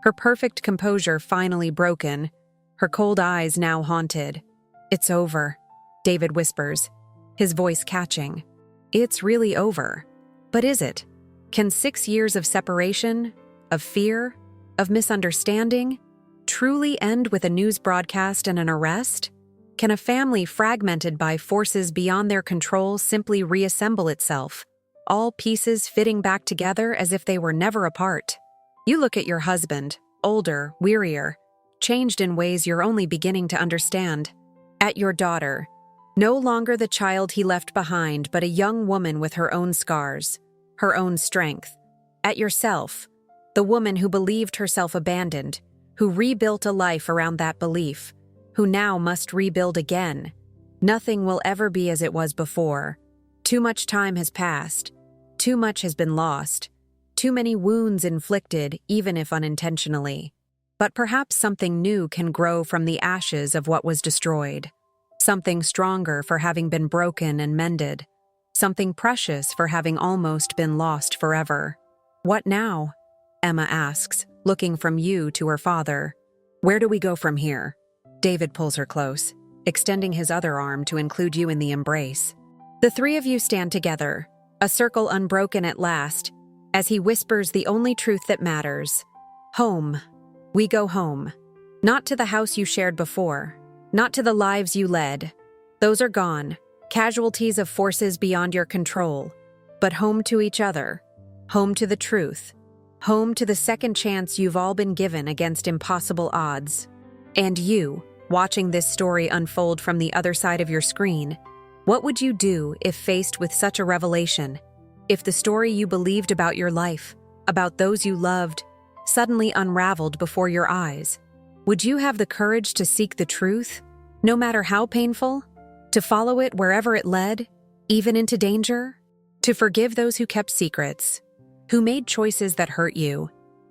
Her perfect composure finally broken, her cold eyes now haunted. It's over, David whispers, his voice catching. It's really over. But is it? Can 6 years of separation, of fear, of misunderstanding, truly end with a news broadcast and an arrest? Can a family fragmented by forces beyond their control simply reassemble itself, all pieces fitting back together as if they were never apart? You look at your husband, older, wearier, changed in ways you're only beginning to understand. At your daughter, no longer the child he left behind, but a young woman with her own scars, her own strength. At yourself, the woman who believed herself abandoned, who rebuilt a life around that belief, who now must rebuild again. Nothing will ever be as it was before. Too much time has passed. Too much has been lost. Too many wounds inflicted, even if unintentionally. But perhaps something new can grow from the ashes of what was destroyed. Something stronger for having been broken and mended. Something precious for having almost been lost forever. What now? Emma asks, looking from you to her father. Where do we go from here? David pulls her close, extending his other arm to include you in the embrace. The 3 of you stand together, a circle unbroken at last, as he whispers the only truth that matters. Home. We go home. Not to the house you shared before, not to the lives you led. Those are gone, casualties of forces beyond your control, but home to each other, home to the truth, home to the second chance you've all been given against impossible odds. And you, watching this story unfold from the other side of your screen, what would you do if faced with such a revelation? If the story you believed about your life, about those you loved, suddenly unraveled before your eyes? Would you have the courage to seek the truth, no matter how painful? To follow it wherever it led, even into danger? To forgive those who kept secrets, who made choices that hurt you,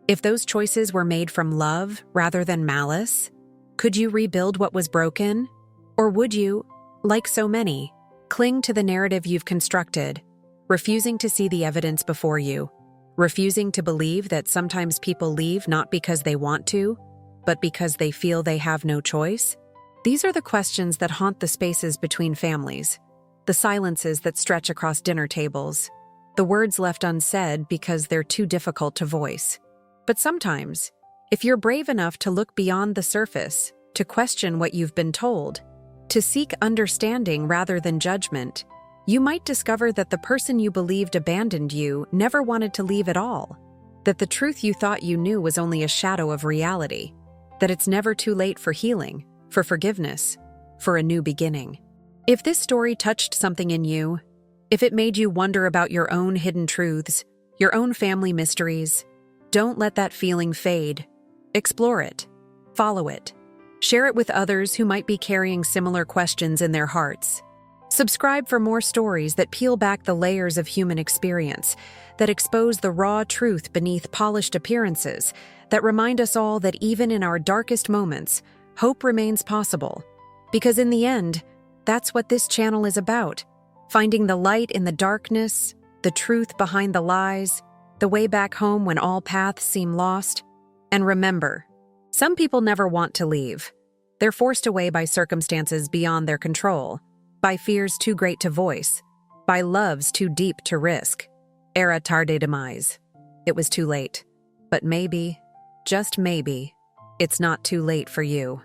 if those choices were made from love rather than malice? Could you rebuild what was broken? Or would you, like so many, cling to the narrative you've constructed, refusing to see the evidence before you, refusing to believe that sometimes people leave not because they want to, but because they feel they have no choice? These are the questions that haunt the spaces between families, the silences that stretch across dinner tables, the words left unsaid because they're too difficult to voice. But sometimes, if you're brave enough to look beyond the surface, to question what you've been told, to seek understanding rather than judgment, you might discover that the person you believed abandoned you never wanted to leave at all, that the truth you thought you knew was only a shadow of reality, that it's never too late for healing, for forgiveness, for a new beginning. If this story touched something in you, if it made you wonder about your own hidden truths, your own family mysteries, don't let that feeling fade. Explore it. Follow it. Share it with others who might be carrying similar questions in their hearts. Subscribe for more stories that peel back the layers of human experience, that expose the raw truth beneath polished appearances, that remind us all that even in our darkest moments, hope remains possible. Because in the end, that's what this channel is about. Finding the light in the darkness, the truth behind the lies, the way back home when all paths seem lost. And remember, some people never want to leave. They're forced away by circumstances beyond their control. by fears too great to voice, by loves too deep to risk. Era tarde demise. It was too late. But maybe, just maybe, it's not too late for you.